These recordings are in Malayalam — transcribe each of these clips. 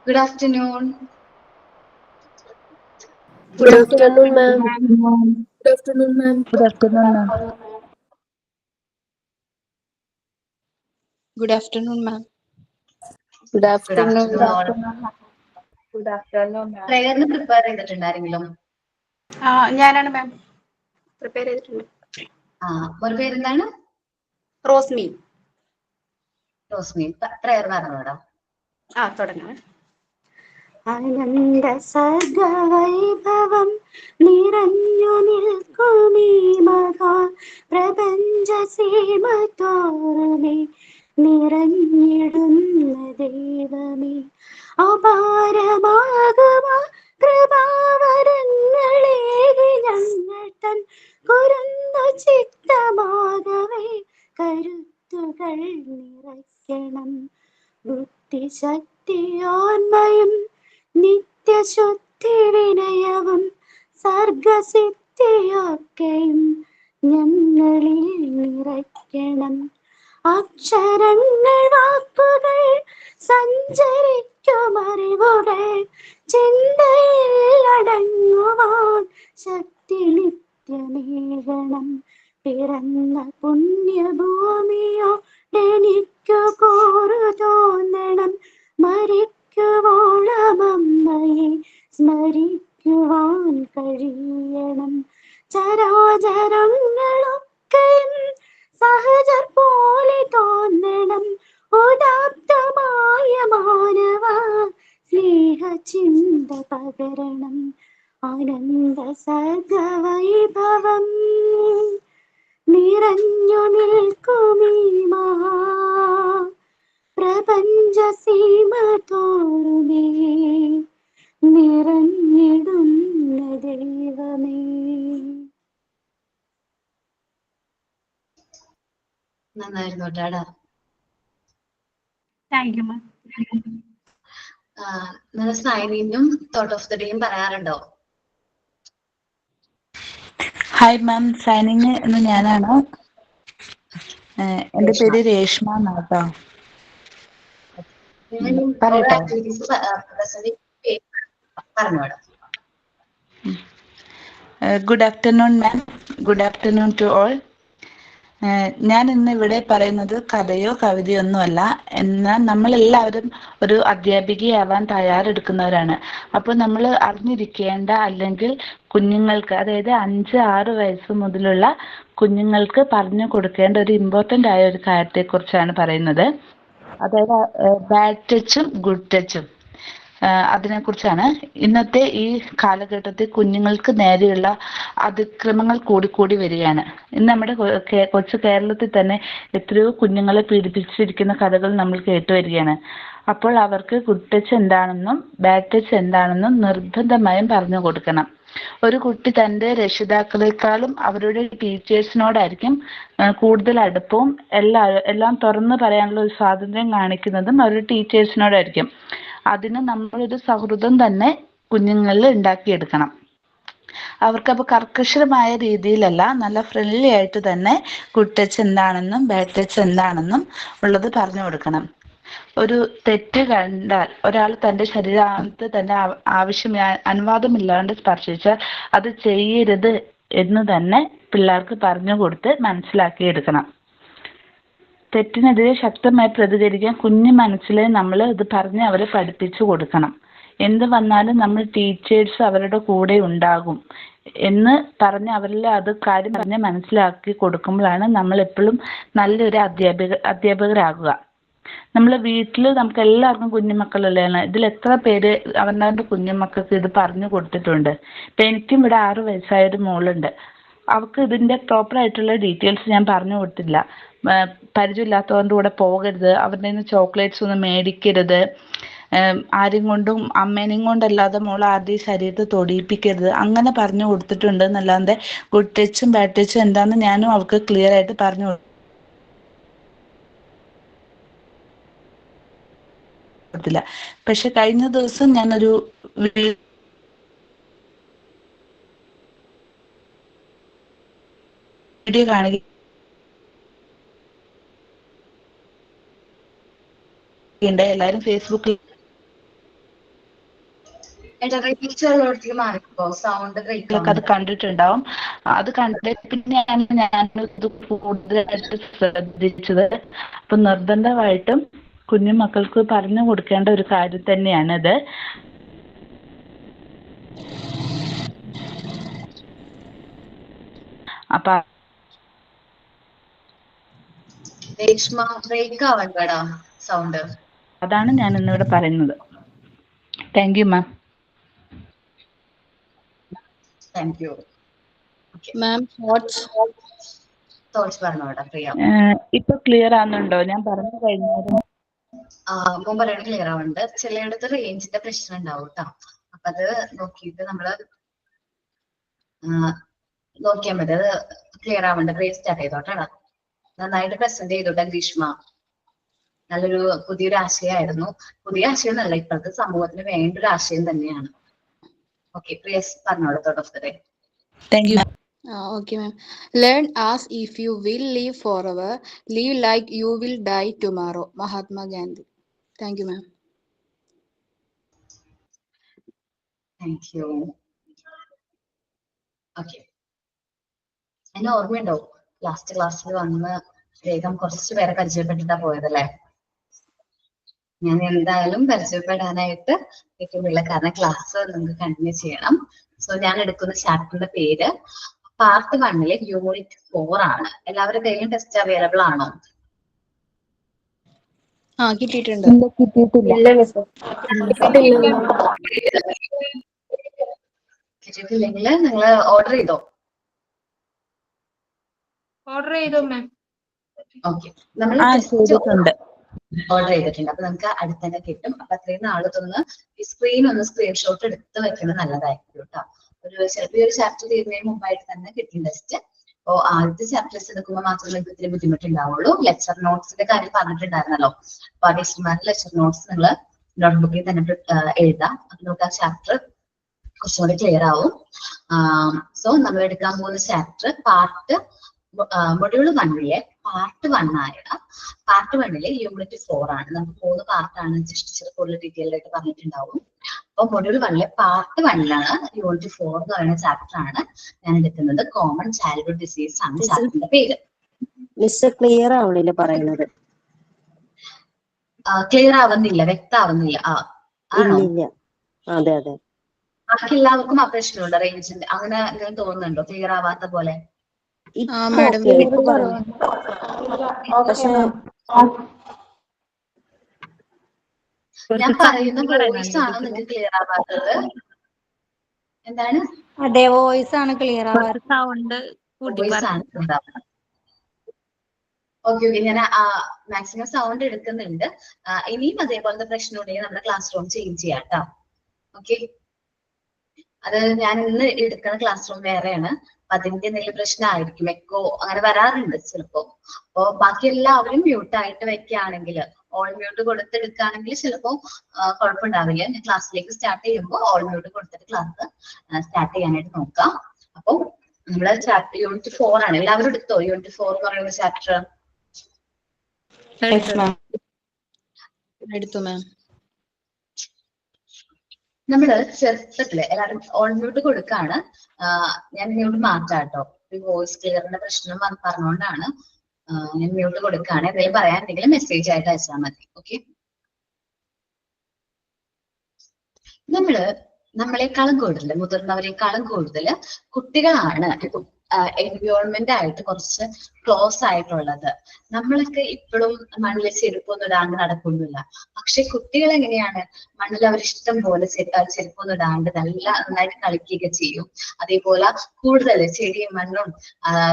Good afternoon. Good afternoon, ma'am. Good afternoon, ma'am. Good afternoon, ma'am. Good afternoon, ma'am. Good Good afternoon, afternoon, ma'am. all. Good afternoon, ma'am. പ്രയറിന് പ്രിപ്പയർ ചെയ്തിട്ടുണ്ട് ആരെങ്കിലും? ഞാനാണ് മാം പ്രിപ്പയർ ചെയ്തിട്ടുണ്ട്. ഒരു പേരെന്താണ്? റോസ്മി. റോസ്മി. പ്രയർ പറഞ്ഞോടാ. തുടങ്ങാം. ആനന്ദ സർഗവൈഭവം നിറഞ്ഞു നിൽക്കുമീ മഹാ പ്രപഞ്ച സീമത്തോറുമേ നിറഞ്ഞിടുന്ന ദൈവമേ അപാരമാകുമാ കൃപാവരങ്ങളേകി ഞങ്ങൾ തൻ കുരുന്നു ചിത്തമാകവേ കരുത്തുകൾ നിറയ്ക്കണം. ബുദ്ധിശക്തിയോന്മയും നിത്യശുദ്ധി വിനയവും സർഗസിദ്ധിയൊക്കെയും ഞങ്ങളിൽ നിറയ്ക്കണം. അക്ഷരങ്ങൾ വാക്കുകൾ സഞ്ചരിക്കുമറിവുകൾ ചിന്തയിൽ അടങ്ങുവാൻ ശക്തി നിത്യമേകണം. പിറന്ന പുണ്യഭൂമിയോ എനിക്കു കൂറു തോന്നണം. മരിക്കുവോളമമ്മയെ സ്മരിക്കുവാൻ കഴിയണം. ചരാചരങ്ങളൊക്കെയും സഹജർ പോലെ തോന്നണം. ഉദാത്തമായ മാനവ സ്നേഹചിന്ത പകരണം. ആനന്ദ സർഗവൈഭവം നിറഞ്ഞു നിൽക്കുമീ മഹാ പ്രപഞ്ച സീമ തോറുമേ നിറഞ്ഞിടുന്ന ദൈവമേ. നന്നായിരുന്നു കേട്ടാടാ. Thank you ma'am. നിങ്ങൾ സൈനിങ്ങും തോട്ട് ഓഫ് ദ ഡേയും പറയാറുണ്ടോ? ഹായ് മാം, സൈനിങ് എന്ന് ഞാനാണ്. എന്റെ പേര് രേഷ്മ എന്നാട്ടോ. പറയട്ടോ. പറഞ്ഞോടാ. Good afternoon ma'am. Good afternoon to all. ഞാൻ ഇന്ന് ഇവിടെ പറയുന്നത് കഥയോ കവിതയോ ഒന്നുമല്ല. എന്നാൽ നമ്മളെല്ലാവരും ഒരു അധ്യാപികയാവാൻ തയ്യാറെടുക്കുന്നവരാണ്. അപ്പോൾ നമ്മൾ അറിഞ്ഞിരിക്കേണ്ട, അല്ലെങ്കിൽ കുഞ്ഞുങ്ങൾക്ക്, അതായത് 5-6 വയസ്സ് മുതലുള്ള കുഞ്ഞുങ്ങൾക്ക് പറഞ്ഞു കൊടുക്കേണ്ട ഒരു ഇമ്പോർട്ടൻ്റ് ആയ ഒരു കാര്യത്തെക്കുറിച്ചാണ് പറയുന്നത്. അതായത് ബാഡ് ടച്ചും ഗുഡ് ടച്ചും. അതിനെക്കുറിച്ചാണ്. ഇന്നത്തെ ഈ കാലഘട്ടത്തിൽ കുഞ്ഞുങ്ങൾക്ക് നേരെയുള്ള അതിക്രമങ്ങൾ കൂടിക്കൂടി വരികയാണ്. ഇന്ന് നമ്മുടെ കൊച്ചു കേരളത്തിൽ തന്നെ എത്രയോ കുഞ്ഞുങ്ങളെ പീഡിപ്പിച്ചിരിക്കുന്ന കഥകൾ നമ്മൾ കേട്ടുവരികയാണ്. അപ്പോൾ അവർക്ക് ഗുഡ് ടച്ച് എന്താണെന്നും ബാഡ് ടച്ച് എന്താണെന്നും നിർബന്ധമായും പറഞ്ഞു കൊടുക്കണം. ഒരു കുട്ടി തൻ്റെ രക്ഷിതാക്കളെക്കാളും അവരുടെ ടീച്ചേഴ്സിനോടായിരിക്കും കൂടുതൽ അടുപ്പവും എല്ലാം തുറന്നു പറയാനുള്ള ഒരു സ്വാതന്ത്ര്യം കാണിക്കുന്നതും അവരുടെ ടീച്ചേഴ്സിനോടായിരിക്കും. അതിന് നമ്മളൊരു സൗഹൃദം തന്നെ കുഞ്ഞുങ്ങളിൽ ഉണ്ടാക്കിയെടുക്കണം. അവർക്കപ്പോൾ കർക്കശമായ രീതിയിലല്ല, നല്ല ഫ്രണ്ട്ലി ആയിട്ട് തന്നെ ഗുഡ് ടച്ച് എന്താണെന്നും ബാഡ് ടച്ച് എന്താണെന്നും ഉള്ളത് പറഞ്ഞു കൊടുക്കണം. ഒരു തെറ്റ് കണ്ടാൽ ഒരാൾ തൻ്റെ ശരീരത്തെ തന്നെ അനുവാദമില്ലാണ്ട് സ്പർശിച്ചാൽ അത് ചെയ്യരുത് എന്ന് തന്നെ പിള്ളേർക്ക് പറഞ്ഞു കൊടുത്ത് മനസ്സിലാക്കിയെടുക്കണം. തെറ്റിനെതിരെ ശക്തമായി പ്രതികരിക്കാൻ കുഞ്ഞു മനസ്സിലെ നമ്മൾ ഇത് പറഞ്ഞ് അവരെ പഠിപ്പിച്ചു കൊടുക്കണം. എന്ത് വന്നാലും നമ്മൾ ടീച്ചേഴ്സ് അവരുടെ കൂടെ ഉണ്ടാകും എന്ന് പറഞ്ഞ് അവരിൽ അത് കാര്യം പറഞ്ഞ് മനസ്സിലാക്കി കൊടുക്കുമ്പോഴാണ് നമ്മൾ എപ്പോഴും നല്ലൊരു അധ്യാപകരാകുക. നമ്മൾ വീട്ടിൽ നമുക്ക് എല്ലാവർക്കും കുഞ്ഞുമക്കളല്ലാണ്. ഇതിൽ എത്ര പേര് അവരുടെ കുഞ്ഞുമക്കൾക്ക് ഇത് പറഞ്ഞു കൊടുത്തിട്ടുണ്ട്. ഇപ്പം എനിക്കും ഇവിടെ 6 വയസ്സായ ഒരു മോളുണ്ട്. അവൾക്ക് ഇതിൻ്റെ പ്രോപ്പറായിട്ടുള്ള ഡീറ്റെയിൽസ് ഞാൻ പറഞ്ഞു കൊടുത്തില്ല. പരിചയമില്ലാത്തവരുടെ കൂടെ പോകരുത്, അവരുടെ നിന്ന് ചോക്ലേറ്റ്സ് ഒന്നും മേടിക്കരുത്, ആരും കൊണ്ടും അമ്മേനെയും കൊണ്ടല്ലാതെ മോൾ ആരുടെയും ശരീരത്തെ തൊടിയിപ്പിക്കരുത്, അങ്ങനെ പറഞ്ഞു കൊടുത്തിട്ടുണ്ട് എന്നല്ലാതെ ഗുഡ് ടച്ചും ബാഡ് ടച്ചും എന്താണെന്ന് ഞാനും അവൾക്ക് ക്ലിയർ ആയിട്ട് പറഞ്ഞു കൊടുത്തില്ല. പക്ഷെ കഴിഞ്ഞ ദിവസം ഞാനൊരു വീഡിയോ കാണുകയുണ്ടായി. എല്ലാവരും ഫേസ്ബുക്കിൽ റേഞ്ച് മാറിപ്പോ സൗണ്ട് ബ്രേക്ക് അത് കണ്ടിട്ടുണ്ടാവും. അത് കണ്ടിട്ട് പിന്നെയാണ് ഞാനിത് കൂടുതലായിട്ട് ശ്രദ്ധിച്ചത്. അപ്പൊ നിർബന്ധമായിട്ടും കുഞ്ഞു മക്കൾക്ക് പറഞ്ഞു കൊടുക്കേണ്ട ഒരു കാര്യം തന്നെയാണിത്. അപ്പൊ ബ്രേക്ക് ആവണ്ടടാ സൗണ്ട്. അതാണ് ഞാൻ ഇന്നിവിടെ പറയുന്നത്. Thank you ma'am. Thank you. Ma'am thoughts പറഞ്ഞോടാ പ്രിയ. ഇപ്പൊ ക്ലിയർ ആവുന്നുണ്ടോ? ഞാൻ പറഞ്ഞു കഴിഞ്ഞാലും മുമ്പ് പറയണ ക്ലിയർ ആവുന്നുണ്ട്. ചിലയിടത്ത് റേഞ്ചിന്റെ പ്രശ്നം ഉണ്ടാവും കേട്ടോ. അപ്പൊ അത് നോക്കിയിട്ട് നമ്മള് നോക്കിയാൽ മതി. അത് ക്ലിയർ ആവുന്നുണ്ട്. ബ്രേക്ക് സ്റ്റാർട്ട് ചെയ്തോട്ടാ. നന്നായിട്ട് പ്രസന്റ് ചെയ്തോട്ടെ ഗ്രീഷ്മ. നല്ലൊരു പുതിയൊരു ആശയമായിരുന്നു. പുതിയ ആശയം എന്നല്ല, ഇപ്പോഴത്തെ സമൂഹത്തിന് വേണ്ട ഒരു ആശയം തന്നെയാണ്. ഓക്കെ പ്രിയ പറഞ്ഞോളൂ. Thought of the day. Thank you. Okay, ma'am. Learn as if you will live forever. Live like you will die tomorrow. Mahatma Gandhi. Thank you, ma'am. Thank you. Okay, എന്നെ ഓർമ്മയുണ്ടോ ലാസ്റ്റ് ക്ലാസ്സിൽ വന്ന് വേഗം കുറച്ച് പേരെ പരിചയപ്പെട്ടിട്ടാ പോയതല്ലേ? ഞാൻ എന്തായാലും പരിചയപ്പെടാനായിട്ട് പറ്റുന്നില്ല, കാരണം ക്ലാസ് നിങ്ങൾക്ക് കണ്ടിന്യൂ ചെയ്യണം. സോ ഞാൻ എടുക്കുന്ന ചാപ്റ്ററിന്റെ പേര് പാർട്ട് 1 യൂണിറ്റ് 4 ആണ്. എല്ലാവരുടെ കയ്യിലും ടെസ്റ്റ് അവൈലബിൾ ആണോ? കിട്ടിയിട്ടുണ്ട്. കിട്ടിയിട്ടില്ലെങ്കിൽ നിങ്ങൾ ഓർഡർ ചെയ്തോ? ഓർഡർ ചെയ്തോ മാം? ഓക്കെ, നമ്മൾ ഓർഡർ ചെയ്തിട്ടുണ്ട്. അപ്പൊ നമുക്ക് അടുത്ത് തന്നെ കിട്ടും. അപ്പൊ അത്രയും നാളത്തൊന്ന് ഈ സ്ക്രീൻ ഒന്ന് സ്ക്രീൻഷോട്ട് എടുത്ത് വെക്കുന്നത് നല്ലതായിരിക്കും കേട്ടോ. ചിലപ്പോൾ ഈ ഒരു ചാപ്റ്റർ തീരുന്നതിന് മുമ്പായിട്ട് തന്നെ കിട്ടും ടെസ്റ്റ്. അപ്പോ ആദ്യത്തെ ചാപ്റ്റേഴ്സ് എടുക്കുമ്പോൾ മാത്രമേ നിങ്ങൾക്ക് ഇത്തിരി ബുദ്ധിമുട്ടുണ്ടാവുള്ളൂ. ലെക്ചർ നോട്ട്സിന്റെ കാര്യം പറഞ്ഞിട്ടുണ്ടായിരുന്നല്ലോ. അപ്പൊ ആ ടീച്ചർമാരുടെ ലെക്ചർ നോട്ട്സ് നിങ്ങൾ നോട്ട്ബുക്കിൽ തന്നെ എഴുതാം. അപ്പൊ നമുക്ക് ആ ചാപ്റ്റർ കുറച്ചുകൂടി ക്ലിയർ ആവും. സോ നമ്മൾ എടുക്കാൻ പോകുന്ന ചാപ്റ്റർ മൊഡ്യൂൾ 1 പാർട്ട് 1 ആയ പാർട്ട് 1 യൂണിറ്റ് 4 ആണ്. നമുക്ക് 3 പാർട്ടാണ് ടീച്ചർ കൂടുതൽ ഡീറ്റെയിൽ ആയിട്ട് പറഞ്ഞിട്ടുണ്ടാവും. അപ്പൊ മൊഡ്യൂൾ 1 പാർട്ട് 1 യൂണിറ്റ് 4 എന്ന് പറയുന്ന ചാപ്റ്റർ ആണ് ഞാൻ എടുക്കുന്നത്. കോമൺ ചൈൽഡ്ഹുഡ് ഡിസീസ് ആണ് ചാപ്റ്ററിന്റെ പേര്. മിസ് ക്ലിയർ ആവണില്ല പറയുന്നത്. ക്ലിയർ ആവുന്നില്ല, വ്യക്തമാവുന്നില്ല. ആണോ? അതെ അതെ. ബാക്കി എല്ലാവർക്കും ആ പ്രശ്നമുണ്ട് റേഞ്ചിന്റെ. അങ്ങനെ എന്തെങ്കിലും തോന്നുന്നുണ്ടോ ക്ലിയർ ആവാത്ത പോലെ? മാഡം ഞാൻ പറയുന്ന വോയിസ് ആണോ നിങ്ങൾക്ക് ക്ലിയർ ആവാത്തത്? എന്താണ്? അതെ, വോയിസ് ആണ് ക്ലിയർ ആവാത്തത്. സൗണ്ട് വോയിസ് ആണ്. ഓക്കെ ഓക്കെ, ഞാൻ മാക്സിമം സൗണ്ട് എടുക്കുന്നുണ്ട്. ഇനിയും അതേപോലത്തെ പ്രശ്നം ഉണ്ടെങ്കിൽ നമ്മുടെ ക്ലാസ് റൂം ചേഞ്ച് ചെയ്യാം കേട്ടോ. ഓക്കെ, അത് ഞാൻ ഇന്ന് എടുക്കുന്ന ക്ലാസ് റൂം വേറെയാണ്. അപ്പൊ അതിന്റെ എന്തെങ്കിലും പ്രശ്നമായിരിക്കും. എക്കോ അങ്ങനെ വരാറുണ്ട് ചിലപ്പോ. അപ്പൊ ബാക്കി എല്ലാവരും മ്യൂട്ടായിട്ട് വെക്കുകയാണെങ്കിൽ, ഓൾ മ്യൂട്ട് കൊടുത്തെടുക്കുകയാണെങ്കിൽ ചിലപ്പോ കുഴപ്പമുണ്ടാവില്ല. ഞാൻ ക്ലാസ്സിലേക്ക് സ്റ്റാർട്ട് ചെയ്യുമ്പോൾ ഓൾ മ്യൂട്ട് കൊടുത്തിട്ട് ക്ലാസ് സ്റ്റാർട്ട് ചെയ്യാനായിട്ട് നോക്കാം. അപ്പൊ നമ്മള് ചാപ്റ്റർ യൂണിറ്റ് 4 ആണ്. എല്ലാവരും എടുത്തോ യൂണിറ്റ് 4 എന്ന് പറയുന്ന ചാപ്റ്റർ? എടുത്തു മാം. നമ്മള് ചെറുപ്പത്തില് എല്ലാവരും ഓൺ മ്യൂട്ട് കൊടുക്കാണ്. ഞാൻ മ്യൂട്ട് മാറ്റാം കേട്ടോ. വോയിസ് ക്ലിയറിന്റെ പ്രശ്നം പറഞ്ഞുകൊണ്ടാണ് ഞാൻ മ്യൂട്ട് കൊടുക്കാണ്. എന്തെങ്കിലും പറയാനുണ്ടെങ്കിൽ മെസ്സേജ് ആയിട്ട് അയച്ചാൽ മതി. ഓക്കെ, നമ്മളെക്കാളും കൂടുതൽ മുതിർന്നവരെക്കാളും കൂടുതൽ കുട്ടികളാണ് എൻവയോൺമെന്റ് ആയിട്ട് കുറച്ച് ക്ലോസ് ആയിട്ടുള്ളത്. നമ്മളൊക്കെ ഇപ്പോഴും മണ്ണിൽ ചെരുപ്പൊന്നും ഇടാണ്ട് നടക്കുന്നില്ല. പക്ഷെ കുട്ടികൾ എങ്ങനെയാണ്? മണ്ണിൽ അവർ ഇഷ്ടം പോലെ ചെരുപ്പൊന്നും ഇടാണ്ട് നന്നായിട്ട് കളിക്കുകയൊക്കെ ചെയ്യും. അതേപോലെ കൂടുതൽ ചെടിയും മണ്ണും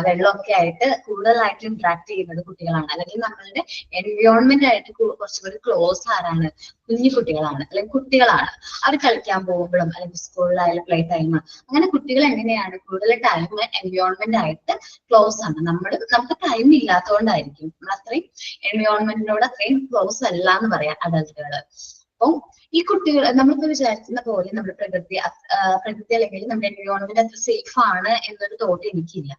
വെള്ളമൊക്കെ ആയിട്ട് കൂടുതലായിട്ട് ഇന്ററാക്ട് ചെയ്യുന്നത് കുട്ടികളാണ്. അല്ലെങ്കിൽ നമ്മളുടെ എൻവയോൺമെന്റ് ആയിട്ട് കുറച്ചുകൂടി ക്ലോസ് ആരാണ്? കുഞ്ഞു കുട്ടികളാണ്, അല്ലെങ്കിൽ കുട്ടികളാണ്. അവർ കളിക്കാൻ പോകുമ്പോഴും അല്ലെങ്കിൽ സ്കൂളിലായാലും പ്ലേ ടൈം, അങ്ങനെ കുട്ടികൾ എങ്ങനെയാണ് കൂടുതൽ ടൈം എൻവയോൺമെന്റ് ആയിട്ട് ക്ലോസ് ആണ്. നമുക്ക് ടൈം ഇല്ലാത്തതുകൊണ്ടായിരിക്കും നമ്മൾ അത്രയും എൻവയോൺമെന്റിനോട് അത്രയും ക്ലോസ് അല്ല എന്ന് പറയാം അഡൽട്ടുകള്. അപ്പം ഈ കുട്ടികൾ നമ്മളിപ്പോ വിചാരിക്കുന്ന പോലെ നമ്മുടെ പ്രകൃതി അല്ലെങ്കിൽ നമ്മുടെ എൻവയോൺമെന്റ് അത്ര സേഫ് ആണ് എന്നൊരു തോട്ട് എനിക്കില്ല.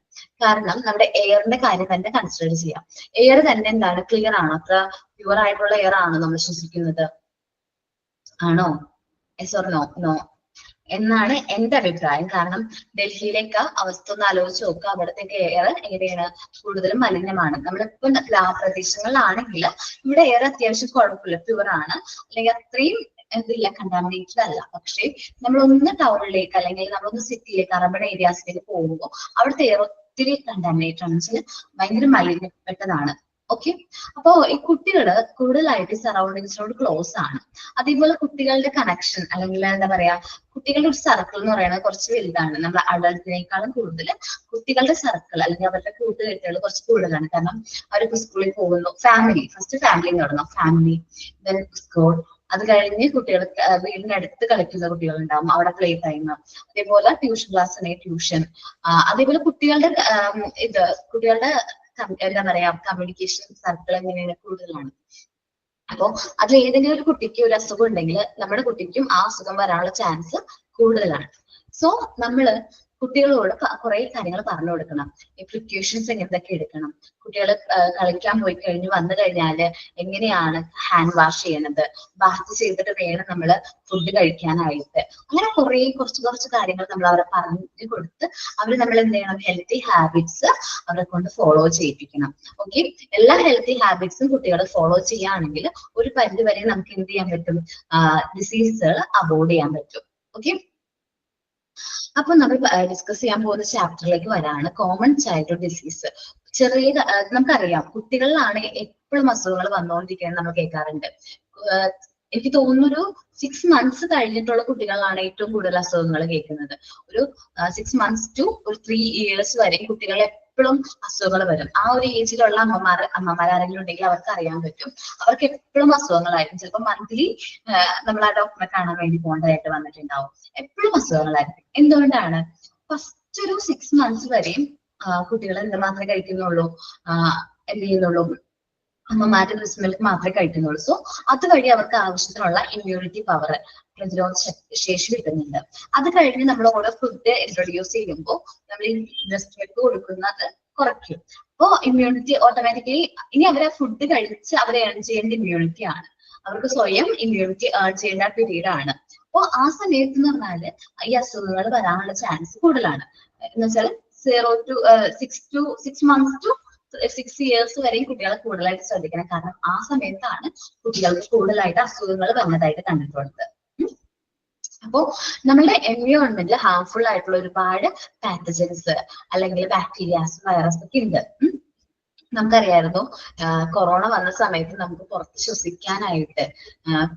കാരണം നമ്മുടെ എയറിന്റെ കാര്യം തന്നെ കൺസിഡർ ചെയ്യാം. എയർ തന്നെ എന്താണ്? ക്ലിയർ ആണോ? അത്ര പ്യുവർ ആയിട്ടുള്ള എയർ ആണോ നമ്മൾ ശ്വസിക്കുന്നത്? ആണോ? Yes or no? നോ. എന്നാണ് എന്റെ അഭിപ്രായം. കാരണം ഡൽഹിയിലേക്ക് അവസ്ഥ ഒന്ന് ആലോചിച്ച് നോക്കുക. അവിടുത്തെ എയർ എങ്ങനെയാണ്, കൂടുതലും മലിനമാണ്. നമ്മളിപ്പോ ഗ്രാമപ്രദേശങ്ങളിലാണെങ്കിൽ ഇവിടെ എയർ അത്യാവശ്യം കുഴപ്പമില്ല, പ്യുവർ ആണ്, അല്ലെങ്കിൽ അത്രയും എന്തില്ല, കണ്ടാമിനേറ്റഡ് അല്ല. പക്ഷേ നമ്മളൊന്ന് ടൗണിലേക്ക് അല്ലെങ്കിൽ നമ്മളൊന്ന് സിറ്റിയിലേക്ക്, അർബൺ ഏരിയാസിലേക്ക് പോകുമ്പോൾ അവിടുത്തെ എയർ ഒത്തിരി കണ്ടാമിനേറ്റഡ് ആണ്, വെച്ചാൽ ഭയങ്കര മലിനപ്പെട്ടതാണ്. ഓക്കെ, അപ്പോ ഈ കുട്ടികള് കൂടുതലായിട്ട് സറൗണ്ടിങ്സിനോട് ക്ലോസ് ആണ്. അതേപോലെ കുട്ടികളുടെ കണക്ഷൻ അല്ലെങ്കിൽ എന്താ പറയാ, കുട്ടികളുടെ ഒരു സർക്കിൾ എന്ന് പറയുന്നത് കുറച്ച് വലുതാണ്. നമ്മൾ അഡൾട്ടിനേക്കാളും കൂടുതൽ കുട്ടികളുടെ സർക്കിൾ അല്ലെങ്കിൽ അവരുടെ കൂട്ടുകെട്ടുകൾ കുറച്ച് കൂടുതലാണ്. കാരണം അവർക്ക് സ്കൂളിൽ പോകുന്നു, ഫസ്റ്റ് ഫാമിലി തുടങ്ങും, ഫാമിലി, ദെൻ സ്കൂൾ, അത് കഴിഞ്ഞ് കുട്ടികൾ വീടിനടുത്ത് കളിക്കുന്ന കുട്ടികളുണ്ടാവും, അവിടെ പ്ലേ ടൈം, അതേപോലെ ട്യൂഷൻ ക്ലാസ് ഉണ്ടെങ്കിൽ ട്യൂഷൻ, അതേപോലെ കുട്ടികളുടെ കുട്ടികളുടെ എന്താ പറയാ കമ്മ്യൂണിക്കേഷൻ സർക്കിൾ എങ്ങനെയാണ്, കൂടുതലാണ്. അപ്പോ അതിൽ ഏതെങ്കിലും ഒരു കുട്ടിക്ക് ഒരു അസുഖം ഉണ്ടെങ്കിൽ നമ്മുടെ കുട്ടിക്കും ആ അസുഖം വരാനുള്ള ചാൻസ് കൂടുതലാണ്. സോ നമ്മള് കുട്ടികളോട് കുറെ കാര്യങ്ങൾ പറഞ്ഞു കൊടുക്കണം. ഈ പ്രിക്കോഷൻസ് എന്തൊക്കെ എടുക്കണം, കുട്ടികൾ കളിക്കാൻ പോയി കഴിഞ്ഞ് വന്നു കഴിഞ്ഞാല് എങ്ങനെയാണ് ഹാൻഡ് വാഷ് ചെയ്യണത്, ബാത്ത് ചെയ്തിട്ട് വേണം നമ്മൾ ഫുഡ് കഴിക്കാനായിട്ട്. അങ്ങനെ കുറച്ച് കാര്യങ്ങൾ നമ്മൾ അവരെ പറഞ്ഞു കൊടുത്ത് അവർ നമ്മൾ എന്ത് ചെയ്യണം, ഹെൽത്തി ഹാബിറ്റ്സ് അവരെ കൊണ്ട് ഫോളോ ചെയ്യിപ്പിക്കണം. ഓക്കെ, എല്ലാ ഹെൽത്തി ഹാബിറ്റ്സും കുട്ടികൾ ഫോളോ ചെയ്യുകയാണെങ്കിൽ ഒരു പരിധി വരെ നമുക്ക് എന്ത് ചെയ്യാൻ പറ്റും, ഡിസീസുകൾ അവോയ്ഡ് ചെയ്യാൻ പറ്റും. ഓക്കെ, അപ്പൊ നമ്മൾ ഡിസ്കസ് ചെയ്യാൻ പോകുന്ന ചാപ്റ്ററിലേക്ക് വരാണ് കോമൺ ചൈൽഡ്ഹുഡ് ഡിസീസ്. നമുക്കറിയാം കുട്ടികളിലാണ് എപ്പോഴും അസുഖങ്ങൾ വന്നുകൊണ്ടിരിക്കുന്നത് നമ്മൾ കേൾക്കാറുണ്ട്. എനിക്ക് തോന്നുന്നൊരു 6 months കഴിഞ്ഞിട്ടുള്ള കുട്ടികളാണ് ഏറ്റവും കൂടുതൽ അസുഖങ്ങൾ കേൾക്കുന്നത്. ഒരു 6 months to ഒരു 3 years വരെ കുട്ടികൾ എപ്പോഴും അസുഖങ്ങൾ വരും. ആ ഒരു ഏജിലുള്ള അമ്മമാരാരെങ്കിലും ഉണ്ടെങ്കിൽ അവർക്ക് അറിയാൻ പറ്റും, അവർക്ക് എപ്പോഴും അസുഖങ്ങളായിരിക്കും. ചിലപ്പോൾ മന്ത്ലി നമ്മൾ ആ ഡോക്ടറെ കാണാൻ വേണ്ടി പോകേണ്ടതായിട്ട് വന്നിട്ടുണ്ടാവും. എപ്പോഴും അസുഖങ്ങളായിരിക്കും. എന്തുകൊണ്ടാണ്? ഫസ്റ്റ് ഒരു 6 months വരെയും കുട്ടികൾ എന്തുമാത്രമേ കഴിക്കുന്നുള്ളൂ, എന്ത് ചെയ്യുന്നുള്ളൂ, അമ്മമാരുടെ ബ്രസ്റ്റ് മിൽക്ക് മാത്രമേ കഴിക്കുന്നുള്ളൂ. സോ അതുവഴി അവർക്ക് ആവശ്യത്തിനുള്ള ഇമ്മ്യൂണിറ്റി പവർ, പ്രതിരോധ ശേഷി കിട്ടുന്നുണ്ട്. അത് കഴിഞ്ഞ് നമ്മൾ ഓരോ ഫുഡ് ഇൻട്രൊഡ്യൂസ് ചെയ്യുമ്പോൾ നമ്മൾ ഈ ബ്രസ്റ്റ് മിൽക്ക് കൊടുക്കുന്നത് കുറയ്ക്കും. അപ്പോൾ ഇമ്മ്യൂണിറ്റി ഓട്ടോമാറ്റിക്കലി ഇനി അവരെ ഫുഡ് കഴിച്ച് അവരെ ഏൺ ചെയ്യേണ്ട ഇമ്മ്യൂണിറ്റി ആണ്, അവർക്ക് സ്വയം ഇമ്മ്യൂണിറ്റി ഏൺ ചെയ്യേണ്ട പീരീഡ് ആണ്. അപ്പോൾ ആ സമയത്ത് എന്ന് പറഞ്ഞാല് ഈ അസുഖങ്ങൾ വരാനുള്ള ചാൻസ് കൂടുതലാണ്. എന്ന് വെച്ചാൽ 0 to 6 months to 6 years വരെയും കുട്ടികളെ കൂടുതലായിട്ട് ശ്രദ്ധിക്കണം. കാരണം ആ സമയത്താണ് കുട്ടികൾക്ക് കൂടുതലായിട്ട് അസുഖങ്ങൾ വന്നതായിട്ട് കണ്ടിട്ടുള്ളത്. അപ്പോ നമ്മുടെ എൻവയോൺമെന്റിൽ ഹാർംഫുൾ ആയിട്ടുള്ള ഒരുപാട് പാത്തജൻസ് അല്ലെങ്കിൽ ബാക്ടീരിയാസ്, വൈറസ് ഒക്കെ ഉണ്ട്. നമുക്കറിയായിരുന്നു കൊറോണ വന്ന സമയത്ത് നമുക്ക് പുറത്ത് ശ്വസിക്കാനായിട്ട്